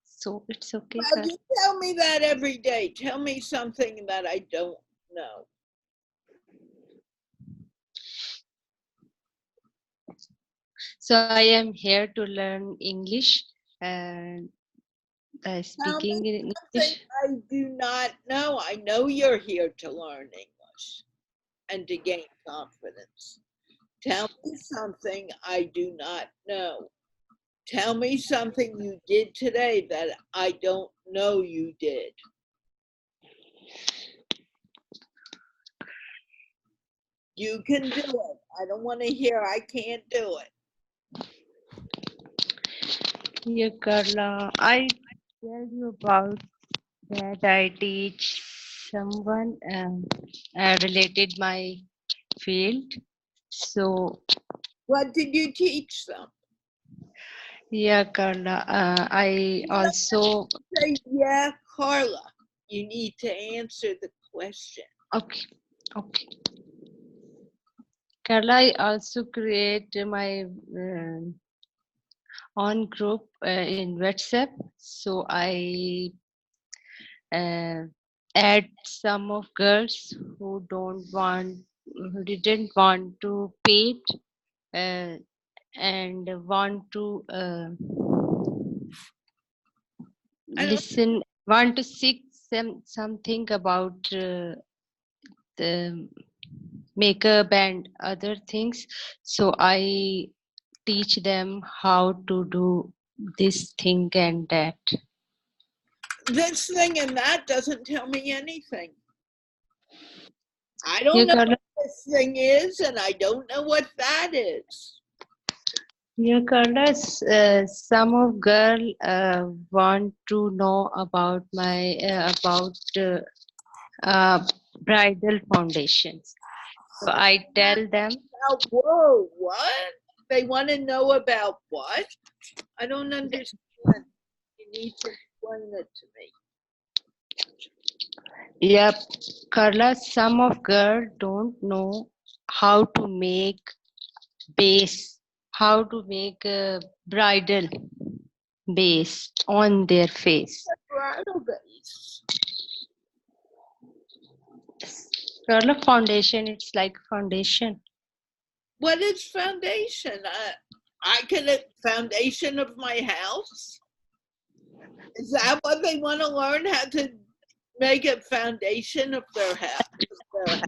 so it's okay. Well, you tell me that every day. Tell me something that I don't know. So I am here to learn English and Tell me speaking in something English. I do not know. I know you're here to learn English. and to gain confidence. Tell me something I do not know. Tell me something you did today that I don't know you did. You can do it. I don't want to hear I can't do it. Yeah, Carla, I tell you about that I teach someone related my field. So What did you teach them? yeah, Carla, I also Say, yeah, Carla. You need to answer the question. okay, okay. Carla, I also create my own group in WhatsApp. So I uh, add some of girls who didn't want to paint uh, and want to I don't, want to seek something about the makeup and other things. So I teach them how to do this thing and that. this thing and that doesn't tell me anything. I Yeah, don't know Carla. what this thing is, and I don't know what that is. Yeah, Carla. Some of girl want to know about my bridal foundations. So I tell them. Whoa, what? They want to know about what? I don't understand. You need to explain it to me. Yep, Carla, some of girls don't know how to make base, how to make a bridal base on their face. Bridal base. Carla, foundation, it's like foundation. What is foundation? I can foundation of my house. Is that what they want to learn? How to make a foundation of their house? No,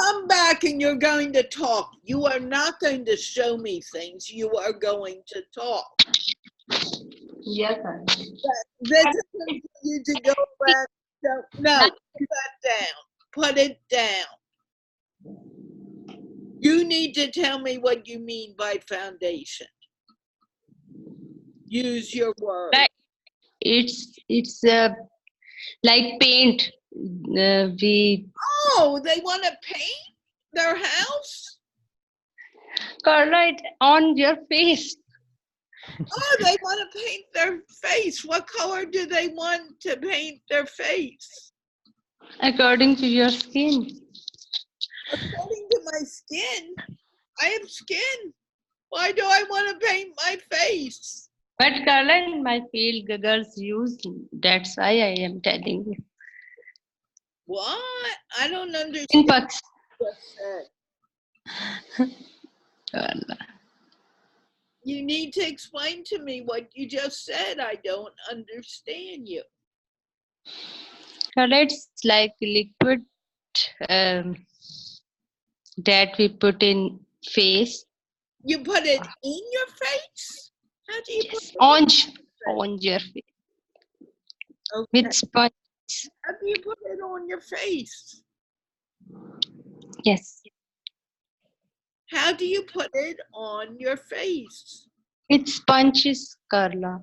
come back and you're going to talk. You are not going to show me things. You are going to talk. Yes, This isn't for you to go back. No, put that down. Put it down. You need to tell me what you mean by foundation. Use your word. it's like paint. Oh, they want to paint their house? Carla, it on your face. Oh, they want to paint their face. What color do they want to paint their face? According to your skin. According to my skin. I have skin. Why do I want to paint my face? But Carla, in my field, girls use. That's why I am telling you. What? I don't understand what you just said. Carla. You need to explain to me what you just said. I don't understand you. Carla, it's like liquid that we put in face. You put it in your face? How do you put it on your face. Okay. With sponge. How do you put it on your face? Yes. How do you put it on your face? With sponges, Carla.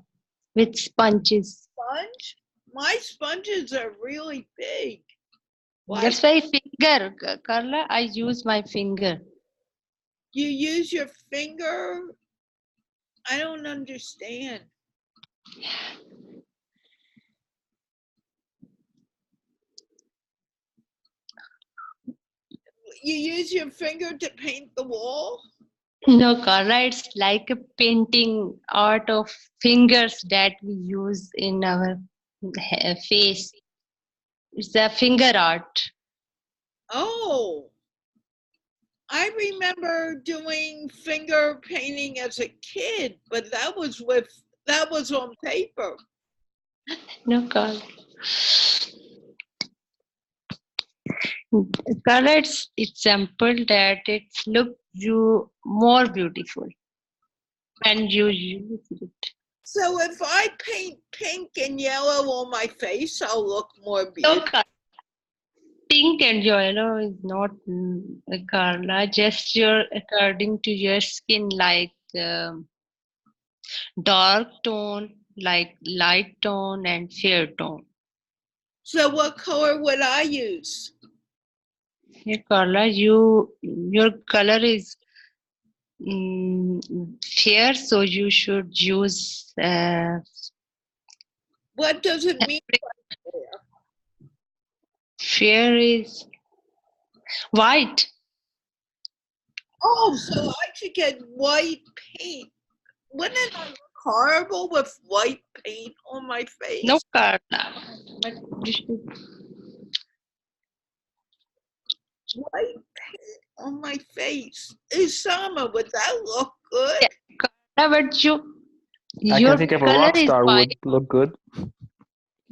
With sponges. Sponge? My sponges are really big. Why? That's why finger, Carla. I use my finger. You use your finger? I don't understand. You use your finger to paint the wall? No, Carla, it's like a painting art of fingers that we use in our face. It's a finger art. Oh, I remember doing finger painting as a kid, but that was with That was on paper. No, Carla. Carla, it's example that it's look you more beautiful when you use it. So if I paint pink and yellow on my face, I'll look more No, beautiful. Carla. Pink and yellow is not Carla. Just your according to your skin, like dark tone, like light tone, and fair tone. So what color would I use? Yeah, Carla, your color is fair, so you should use What does it mean? fair is white. Oh, so I should get white paint. Wouldn't I look horrible with white paint on my face? No, Carla, but you should. White paint on my face. Ousamma, would that look good? Yeah, Carla, but I your can think of a color rock is star white. would look good.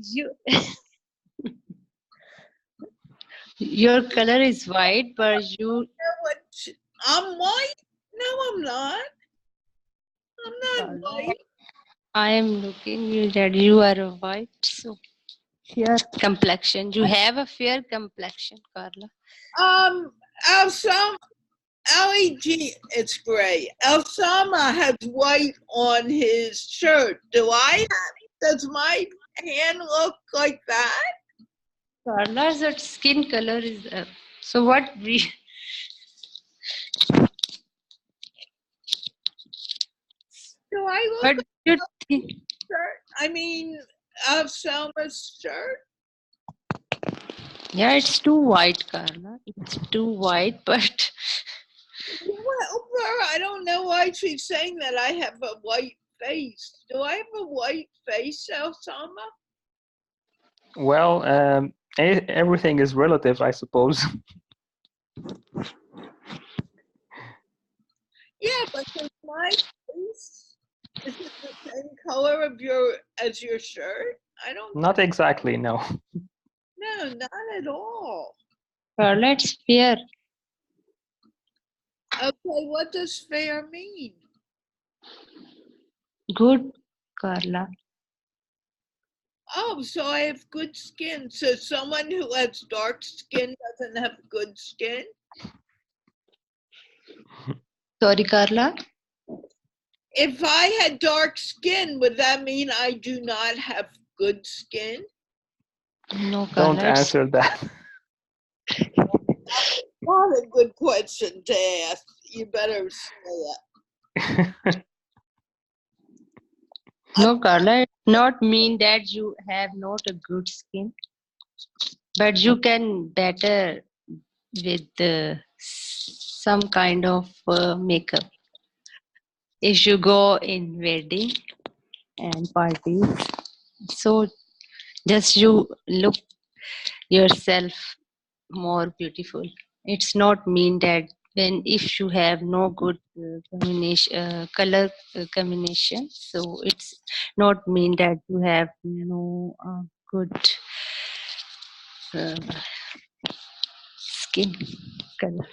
You your color is white, but you. I'm white? No, I'm not. I'm not Carla, white. I am looking you that you are a white, so fair complexion. You have a fair complexion, Carla. Ousamma, LED, it's gray. Ousamma has white on his shirt. Do I have? Does my hand look like that? Carla's skin color is so what we. Do I look What like do you a think? shirt? I mean, Ousamma's shirt? Yeah, it's too white, Carla. It's too white, but Well, I don't know why she's saying that I have a white face. Do I have a white face, Ousamma? Well, everything is relative, I suppose. Yeah, but does my face, is it the same color of as your shirt? I don't. Not exactly, no. No, not at all. Carla, it's fair. Okay, what does fair mean? Good, Carla. Oh, so I have good skin. So someone who has dark skin doesn't have good skin? Sorry, Carla. If I had dark skin, would that mean I do not have good skin? No, Don't Carla. It's answer that. Not a good question to ask. You better say it. no, Carla. It's not mean that you have not a good skin, but you can better with some kind of makeup. If you go in wedding and parties, so just you look yourself more beautiful. It's not mean that when if you have no good combination color combination, so it's not mean that you have no good uh, skin color.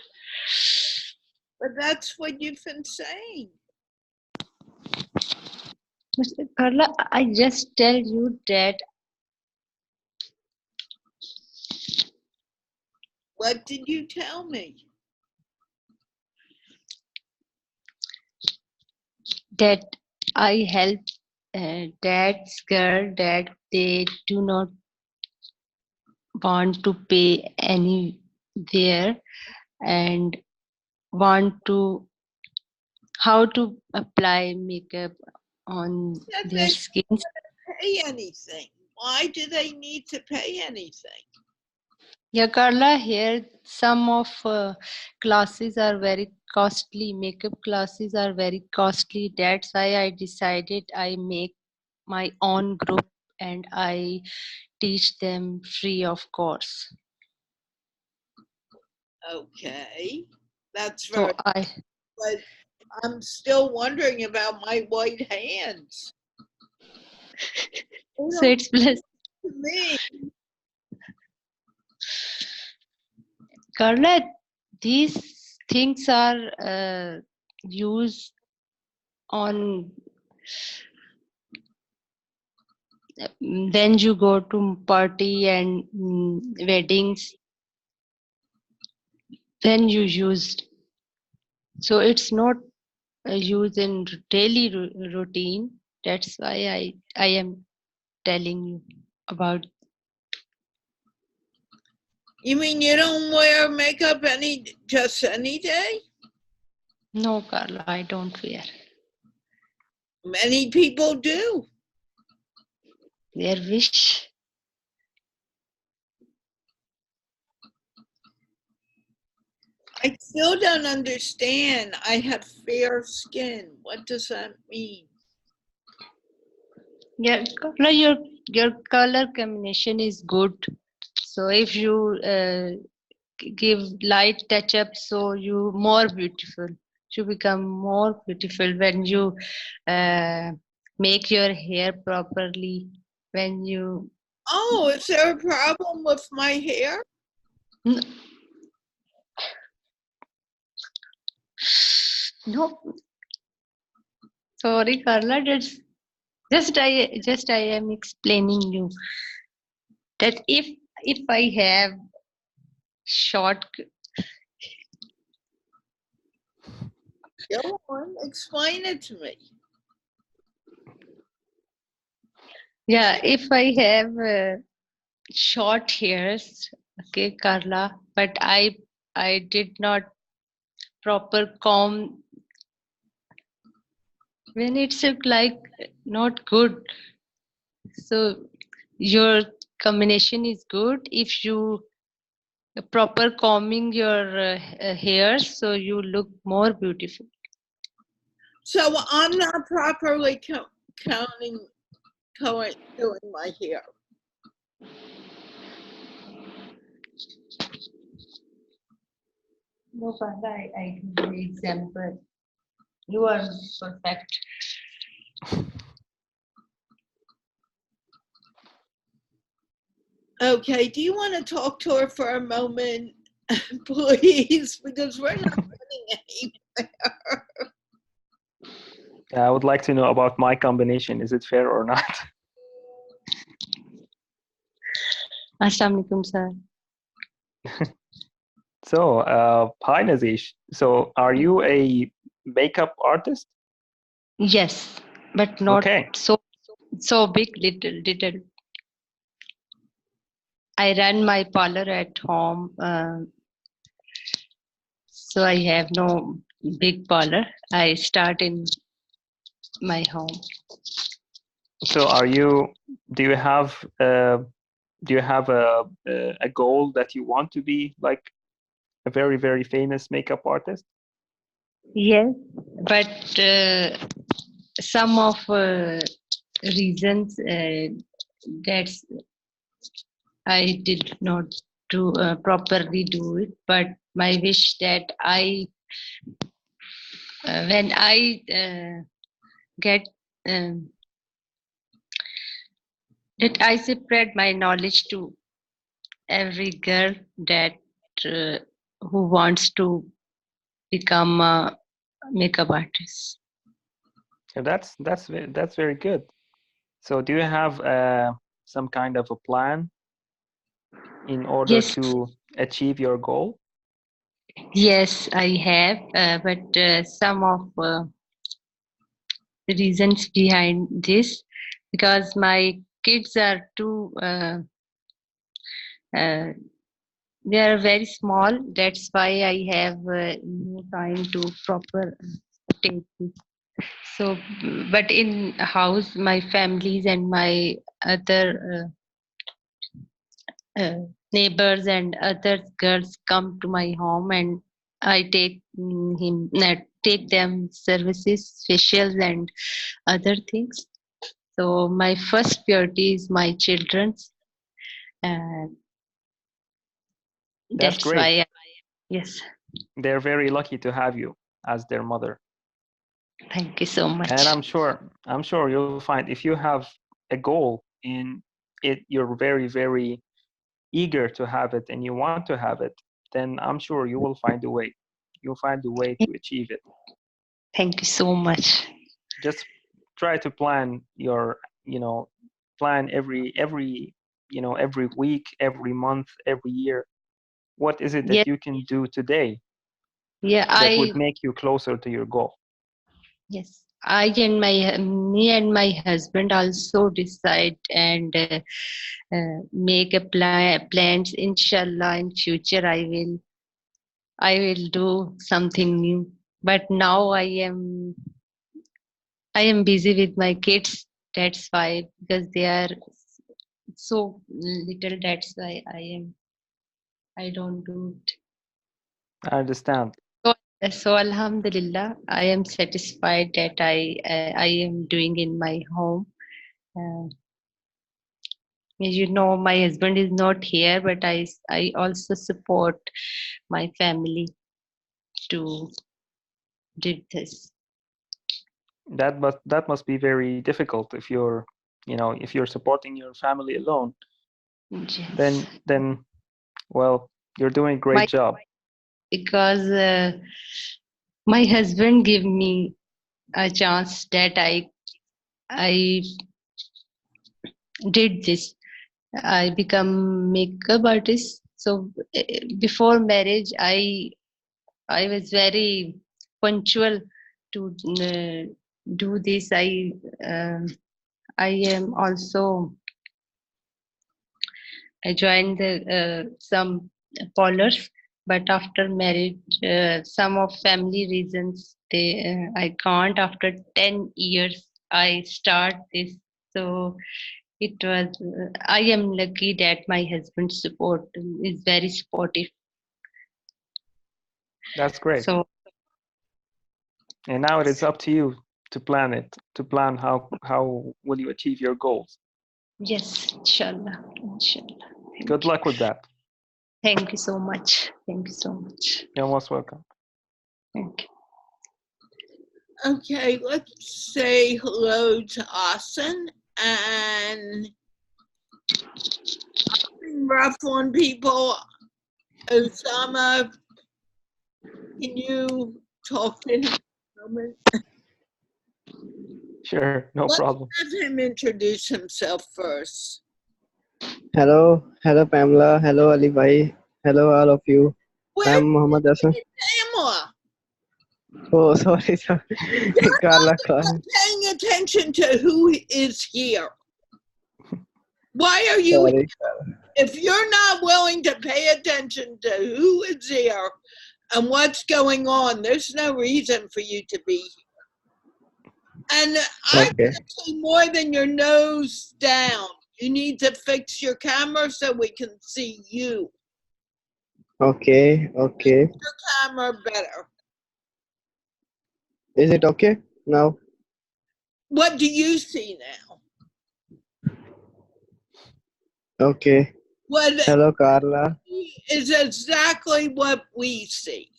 But that's what you've been saying. Mr. Carla, I just tell you that What did you tell me? that I help that girl that they do not want to pay anywhere and want to how to apply makeup on That their they skin. pay anything. Why do they need to pay anything? Yeah, Carla, here some of classes are very costly. Makeup classes are very costly. That's why I decided I make my own group and I teach them free of course. Okay, that's So very. But I'm still wondering about my white hands. You So know, it's plus. to me, Carla, these things are used on when you go to party and weddings, then you use. So it's not used in daily routine. That's why I am telling you about. you mean you don't wear makeup just any day? No, Carla, I don't wear. Many people do. Their wish. I still don't understand. I have fair skin. What does that mean? Yeah, Carla, your color combination is good. So if you give light touch up, so you more beautiful. You become more beautiful when you uh, make your hair properly. When you Oh, is there a problem with my hair? no, sorry, Carla. That's just I am explaining you that if I have short. Go on, explain it to me. Yeah, if I have short hairs, okay, Carla, but I did not proper comb when it's like not good. So your combination is good if you proper combing your hairs, so you look more beautiful. So I'm not properly doing my hair. No, Carla, I give you example. You are perfect. Okay, do you want to talk to her for a moment, please? Because we're not getting anywhere. I would like to know about my combination. Is it fair or not? Assalamu alaikum, sir. So, hi Nazish. So, are you a makeup artist? Yes, but not Okay. so big. Little. I run my parlor at home, so I have no big parlor. I start in my home. So, do you have a goal that you want to be like a very, very famous makeup artist? Yes, but some of reasons that's I did not do properly do it. But my wish that when I get um, that I spread my knowledge to every girl that uh, who wants to become a makeup artist. And that's very good. So, do you have some kind of a plan in order Yes, to achieve your goal? yes, I have, but some of the reasons behind this, because my kids are too uh, they are very small. That's why I have no time to proper take it. So, but in house, my families and my other neighbors and other girls come to my home, and I take take them services, facials, and other things. So my first priority is my children's, and That's that's great. why. Yes, They're very lucky to have you as their mother. thank you so And much. I'm sure you'll find if you have a goal and you're very, very eager to have it and you want to have it, then I'm sure you will find a way. You'll find a way to achieve it. Thank you so much. Just try to plan your, you know, plan every every week, every month, every year. What is it that Yes, you can do today yeah, that would make you closer to your goal? yes, me and my husband also decide and make a plans. Inshallah, in future I will do something new. But now I am busy with my kids. That's why, because they are so little. That's why I don't do it. I understand. So Alhamdulillah, I am satisfied that I am doing in my home. Uh, as you know, my husband is not here, but I also support my family to do this. That must be very difficult if you're, if you're supporting your family alone. Yes. Then well, you're doing a great My job. because my husband gave me a chance that I did this. I become makeup artist. So before marriage, I was very punctual to do this. Um I am also I joined some parlors, but after marriage, some of family reasons I can't. After 10 years, I start this. So it was. I am lucky that my husband's support is very supportive. That's great. So And now it is up to you to plan it, to plan how will you achieve your goals. yes, inshallah, inshallah. Good luck with that. Thank you so much. Thank you so much. You're most welcome. Thank you. Okay, let's say hello to Asen, and I'm rough on people. Ousamma, can you talk to him a moment? Sure, no Let's problem. have him introduce himself first. Hello Pamela, hello Ali Bhai, hello all of you. Where I'm Muhammad Hassan. Pamela? Oh, sorry. You're Carla. not paying attention to who is here. Why are you Sorry. If you're not willing to pay attention to who is here and what's going on, there's no reason for you to be here. And I Okay. can see more than your nose down. You need to fix your camera so we can see you. Okay. Your camera better. Is it okay now? What do you see now? Okay. What Hello Carla. is exactly what we see.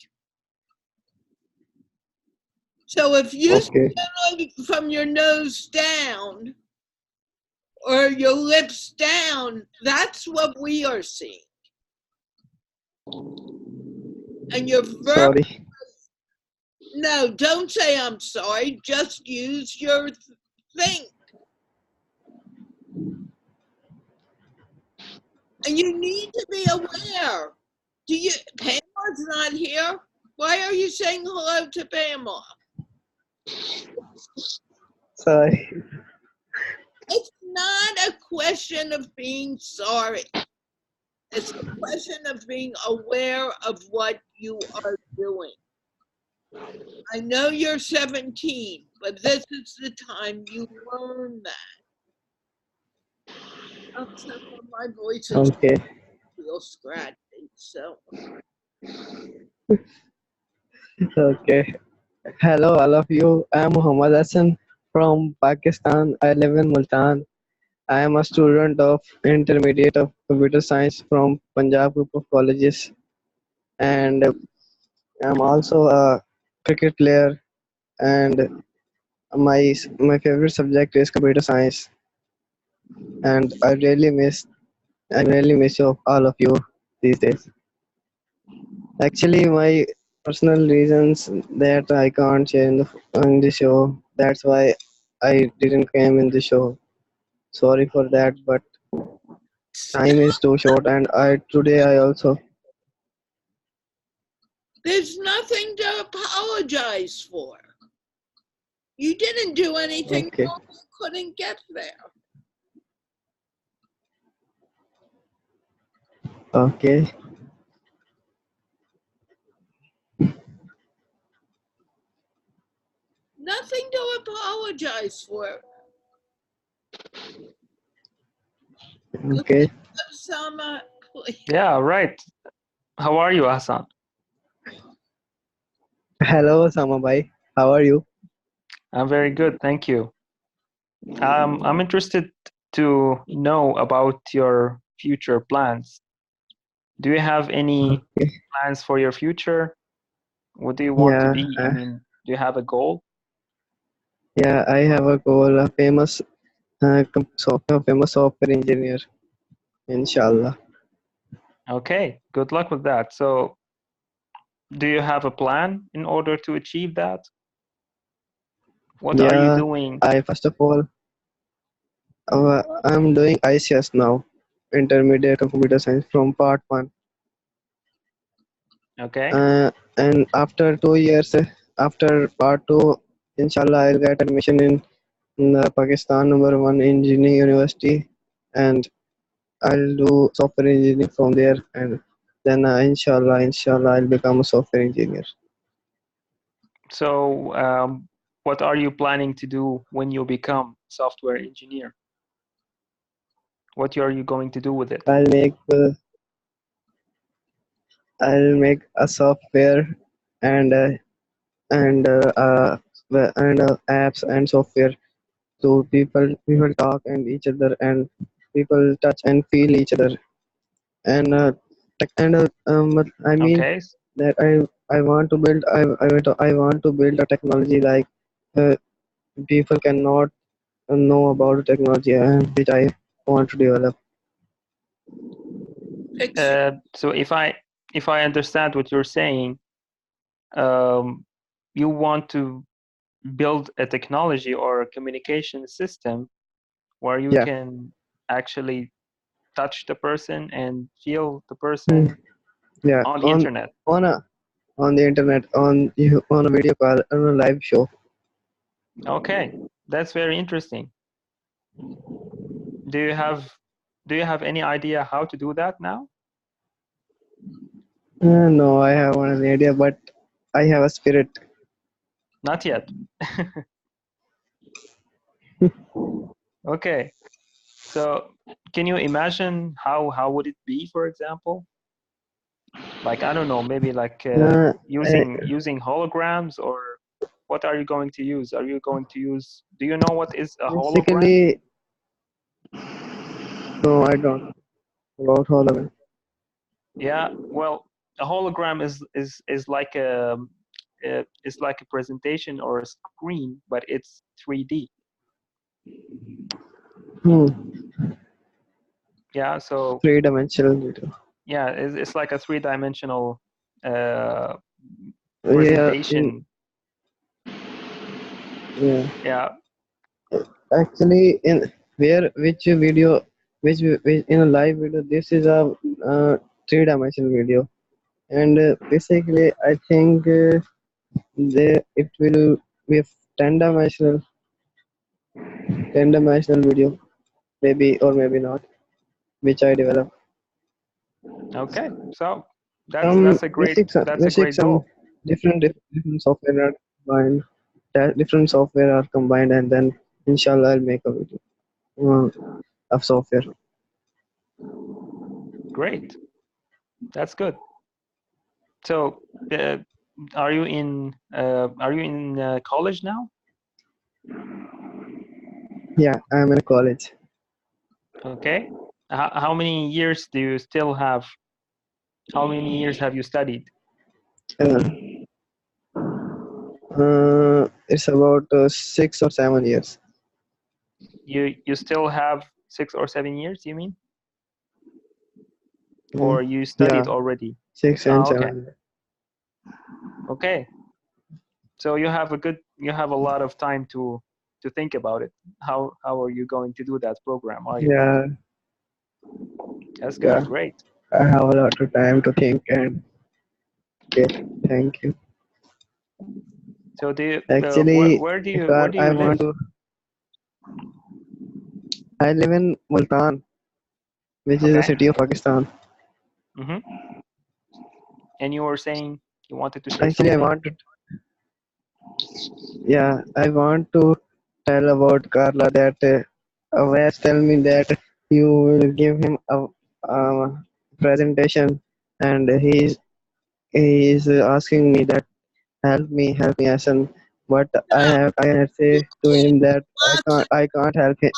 So if you Okay. see from your nose down or your lips down, that's what we are seeing. And you're very, Sorry. no, don't say I'm sorry, just use your thing. And you need to be aware. Pamela's not here? Why are you saying hello to Pamela? Sorry. It's not a question of being sorry. It's a question of being aware of what you are doing. I know you're 17, but this is the time you learn that. Oh, my voice is Okay. real scratchy, so. Okay. Hello all of you. I'm Muhammad Hassan from Pakistan. I live in Multan. I am a student of intermediate of computer science from Punjab group of colleges, and I'm also a cricket player, and my favorite subject is computer science. and I really miss all of you these days. Actually, my personal reasons that I can't share in the show. That's why I didn't come in the show. Sorry for that, but time is too short, and I also There's nothing to apologize for. You didn't do anything okay. wrong. You couldn't get there. Okay. Nothing to apologize for. Go Okay. ahead, Ousamma, please. Yeah, right. How are you, Hassan? Hello, Samabai. How are you? I'm very good, thank you. I'm interested to know about your future plans. Do you have any Okay. plans for your future? What do you want to Yeah. be? I mean, do you have a goal? Yeah. I have a goal. A famous software engineer. Inshallah. Okay, good luck with that. So, do you have a plan in order to achieve that? What are you Yeah. doing? I first of all, I'm doing ICS now, Intermediate Computer Science from Part One. Okay, And after 2 years, after Part Two, inshallah, I'll get admission in the Pakistan #1 engineering university, and I'll do software engineering from there, and then inshallah, I'll become a software engineer. so what are you planning to do when you become software engineer? What are you going to do with it? I'll make uh, I'll make a software and uh, and apps and software so people talk and each other and people touch and feel each other and I mean Okay, that I want to build I want to build a technology like uh, people cannot know about technology which I want to develop. Fix it. so if I understand what you're saying, um, you want to build a technology or a communication system where you Yeah. can actually touch the person and feel the Hmm. person Yeah. on the internet. On the internet on a video call on a live show. Okay, that's very interesting. Do you have do you have any idea how to do that now? No, I have one idea, but I have a spirit. Not yet. Okay. So can you imagine how would it be, for example? Like, I don't know, maybe like Uh, I, using holograms, or what are you going to use? Are you going to use, do you know what is a hologram? basically, no, I don't about hologram. Yeah, well, a hologram is like a is like a presentation or a screen, but it's 3D. Hmm. Yeah, so Three-dimensional video. yeah, it's like a three-dimensional uh, Yeah. presentation. Yeah. Yeah, Actually, in where which in a live video, this is a three-dimensional video, and basically, I think it will be a 10-dimensional 10-dimensional video, maybe or maybe not, which I develop. okay. So Some that's a basic great some goal. different software are combined. That different software are combined, and then inshallah I'll make a video of software. Great. That's good. So, are you in college now? Yeah, I'm in college. Okay. How many years do you still have? How many years have you studied? Uh, it's about 6 or 7 years. You still have 6 or 7 years, you mean? Or you studied Yeah, already? 6 and Okay. 7. Okay. So you have a lot of time to think about it. How are you going to do that program, are you? Yeah, That's yeah. good. Great. I have a lot of time to think and okay, thank you. So Actually, where Iqbal, do I you live? want to. I live in Multan, which is a Okay. city of Pakistan. Mm-hmm. And you were saying you wanted to say Actually, something? I want to tell about Carla that Wes tell me that you will give him a presentation, and he is asking me that help me, Hassan. But No, I have say to he him that must I can't help him.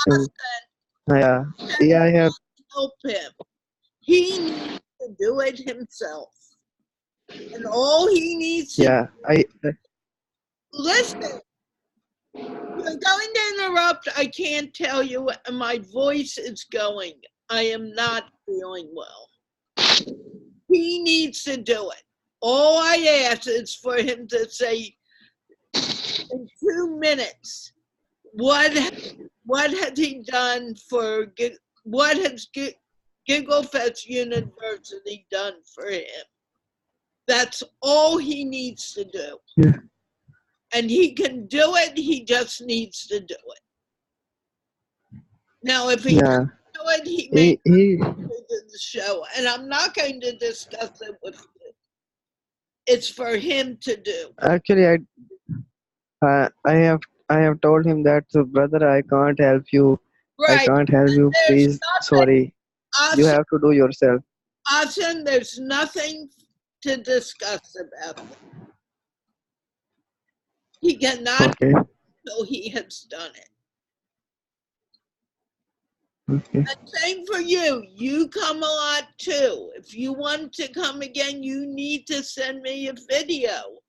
Yeah, yeah, I have. help him. He needs to do it himself. And all he needs to Yeah, listen. You're going to interrupt. I can't tell you. My voice is going. I am not feeling well. He needs to do it. All I ask is for him to say in 2 minutes what has he done for what has Gigglefest University done for him. That's all he needs to do. yeah, And he can do it, he just needs to do it. Now, if he yeah. doesn't do it, he may He not come to the show. And I'm not going to discuss it with you. It's for him to do. actually I have told him that brother I can't help you. I Right. can't help you. There's Please, sorry. You nothing, have to do yourself. Austin, there's nothing to discuss about it. He cannot Okay. until he has done it. Okay. And same for you. You come a lot too. If you want to come again, you need to send me a video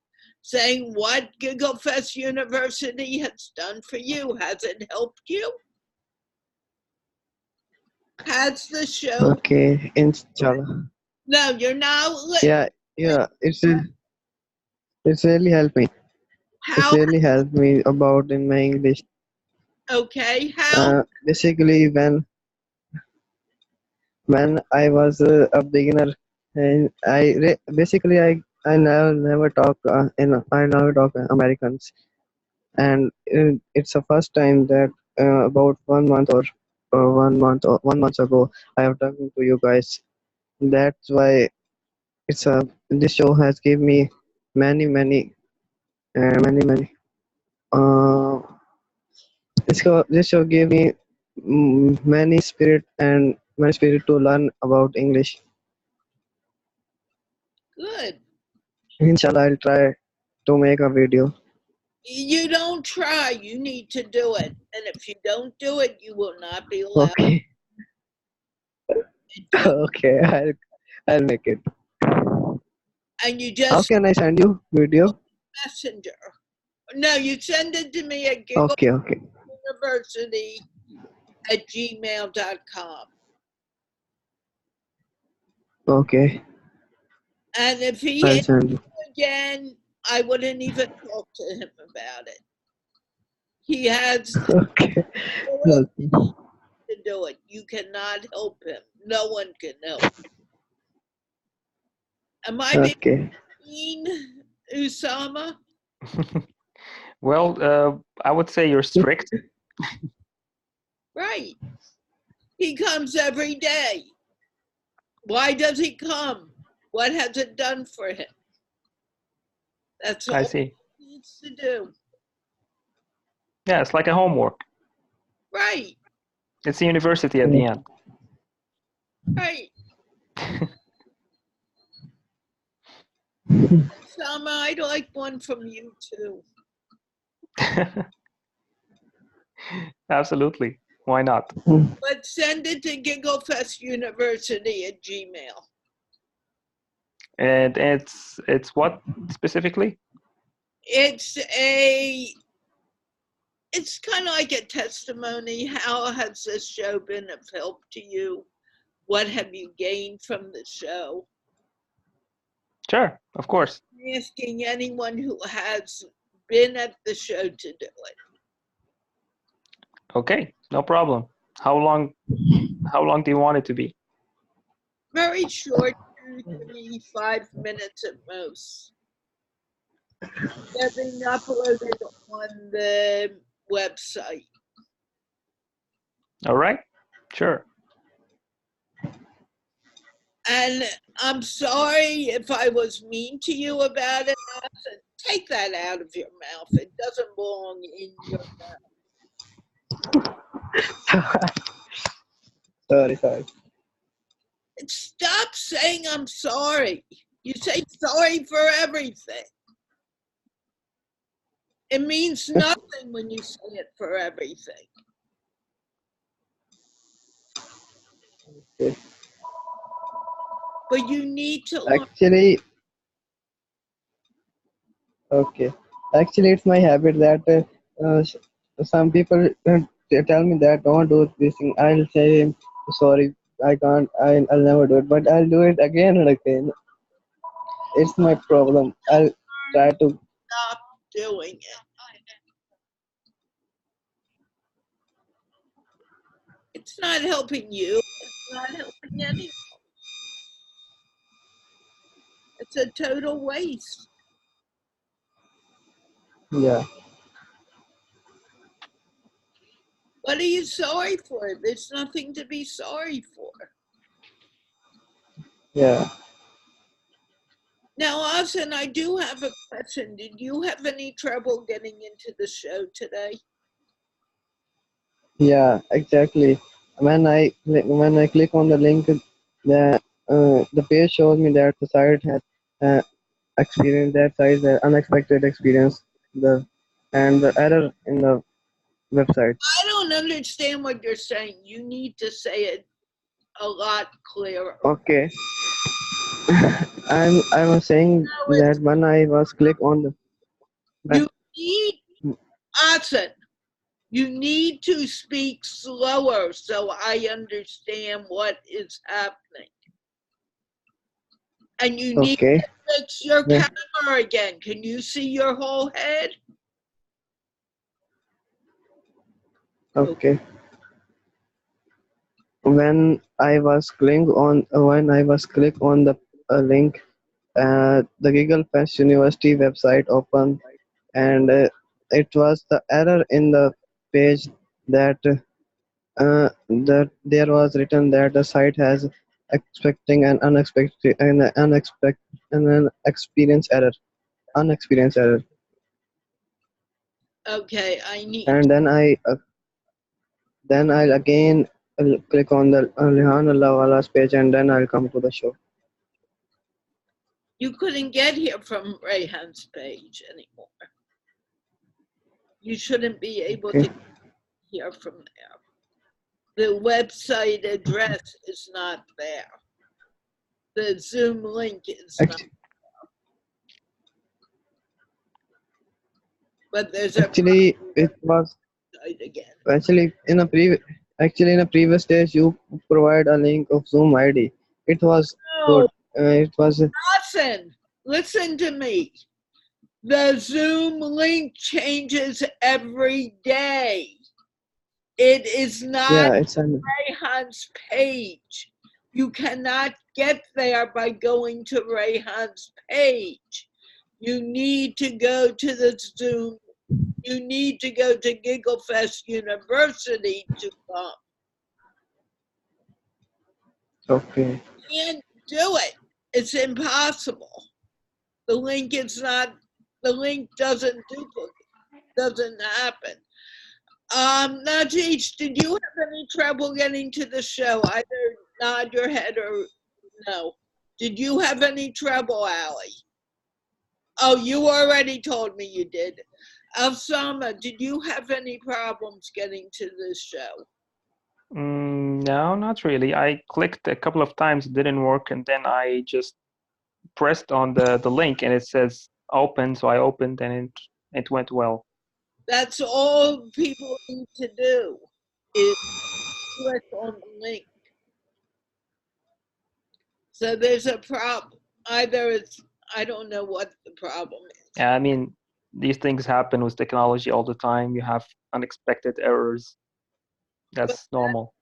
saying what Gigglefest University has done for you. Has it helped you? Has the show? Okay. Inshallah. No, you're now. Yeah. Yeah. It's really helped me. It's How? really helped me about in my English. Okay. How? Basically, when I was a beginner, and basically I never talk I never talk Americans, and it's the first time that about 1 month or 1 month ago I have talking to you guys. That's why this show has given me many uh this show gave me many spirit to learn about English. Good. Inshallah, I'll try to make a video. You don't try. You need to do it. And if you don't do it, you will not be allowed. Okay. Okay, I'll make it. And you How just can I send you video? messenger. No, you send it to me at Okay, okay, giggleuniversity@gmail.com. okay. And if he I'll hit send you. you again, I wouldn't even talk to him about it. He has the Okay, ability okay. to do it. You cannot help him. No one can help. Am I being Okay. mean, Ousamma? Well, I would say you're strict. Right. He comes every day. Why does he come? What has it done for him? That's I all see. he needs to do. Yeah, it's like a homework. Right, It's a university at the end. right. Ousamma, I'd like one from you too. Absolutely. Why not? But send it to gigglefestuniversity@gmail. And it's what specifically? It's a it's kind of like a testimony. How has this show been of help to you? What have you gained from the show? Sure, of course. I'm asking anyone who has been at the show to do it. Okay, no problem. How long do you want it to be? Very short, 2, 3, 5 minutes at most. They're being uploaded on the website. All right, sure. And I'm sorry if I was mean to you about it. I said, take that out of your mouth. It doesn't belong in your mouth. Sorry. Stop saying I'm sorry. You say sorry for everything. It means nothing when you say it for everything. Okay. But you need to learn. Okay. Actually, it's my habit that some people tell me that don't do this thing. I'll say sorry, I can't. I'll never do it, but I'll do it again and again. It's my problem. I'll try to. Stop doing it. It's not helping you. It's not helping anyone. It's a total waste. Yeah. What are you sorry for? There's nothing to be sorry for. Yeah. Now, Austin, I do have a question. Did you have any trouble getting into the show today? Yeah. Exactly. When I click on the link, the page shows me that the site has experienced that site unexpected experience the error in the website. I don't understand what you're saying. You need to say it a lot clearer. Okay. I was saying that when I was click on the You need, Austin, you need to speak slower so I understand what is happening. And you need okay. to fix your Yeah. camera again. Can you see your whole head? Okay. When I was click on the link, the Google Fest University website opened, and it was the error in the page that there was written that the site has expecting an unexperienced error. Okay, I need. And then I'll again click on the Lihan Allahwala's page, and then I'll come to the show. You couldn't get here from Rayhan's page anymore. You shouldn't be able to hear from there. The website address is not there. The Zoom link is not there. But there's actually it was again. actually in a previous stage you provide a link of Zoom ID. It was good. It was. Listen to me. The Zoom link changes every day. It is not Rayhan's page. You cannot get there by going to Rayhan's page. You need to go to the Zoom. You need to go to Gigglefest University to come. Okay. You can't do it. It's impossible. The link doesn't duplicate. Doesn't happen. Najeesh, did you have any trouble getting to the show? Either nod your head or no. Did you have any trouble, Allie? Oh, you already told me you did. Ousamma, did you have any problems getting to this show? No, not really. I clicked a couple of times, it didn't work, and then I just pressed on the link and it says open, so I opened and it went well. That's all people need to do is click on the link. So there's a problem. Either it's, I don't know what the problem is. Yeah, I mean, these things happen with technology all the time. You have unexpected errors. That's normal.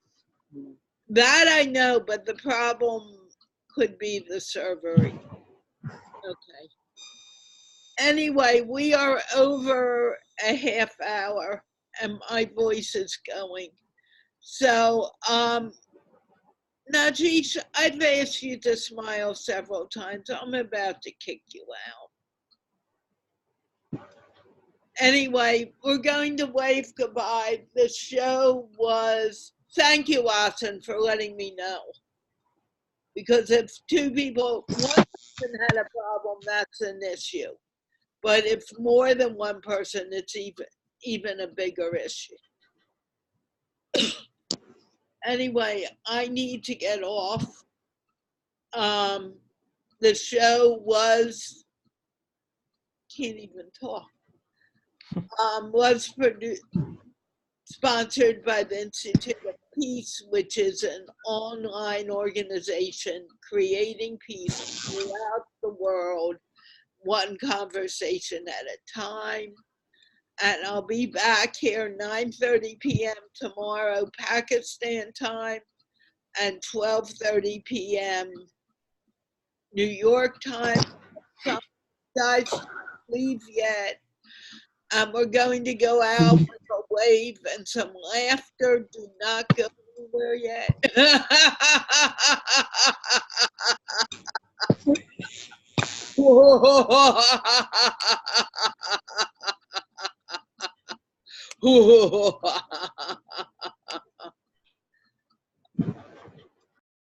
That I know, but the problem could be the server. Okay. Anyway, we are over a half hour and my voice is going. So, Najeesh, I've asked you to smile several times. I'm about to kick you out. Anyway, we're going to wave goodbye. The show was, thank you, Asen, for letting me know. Because if two people, one person had a problem, that's an issue. But if more than one person, it's even a bigger issue. Anyway, I need to get off. The show was, can't even talk, was sponsored by the Institute of Peace, which is an online organization creating peace throughout the world, one conversation at a time. And I'll be back here 9:30 p.m. tomorrow, Pakistan time, and 12:30 p.m. New York time. Some guys leave yet. We're going to go out with a wave and some laughter. Do not go anywhere yet.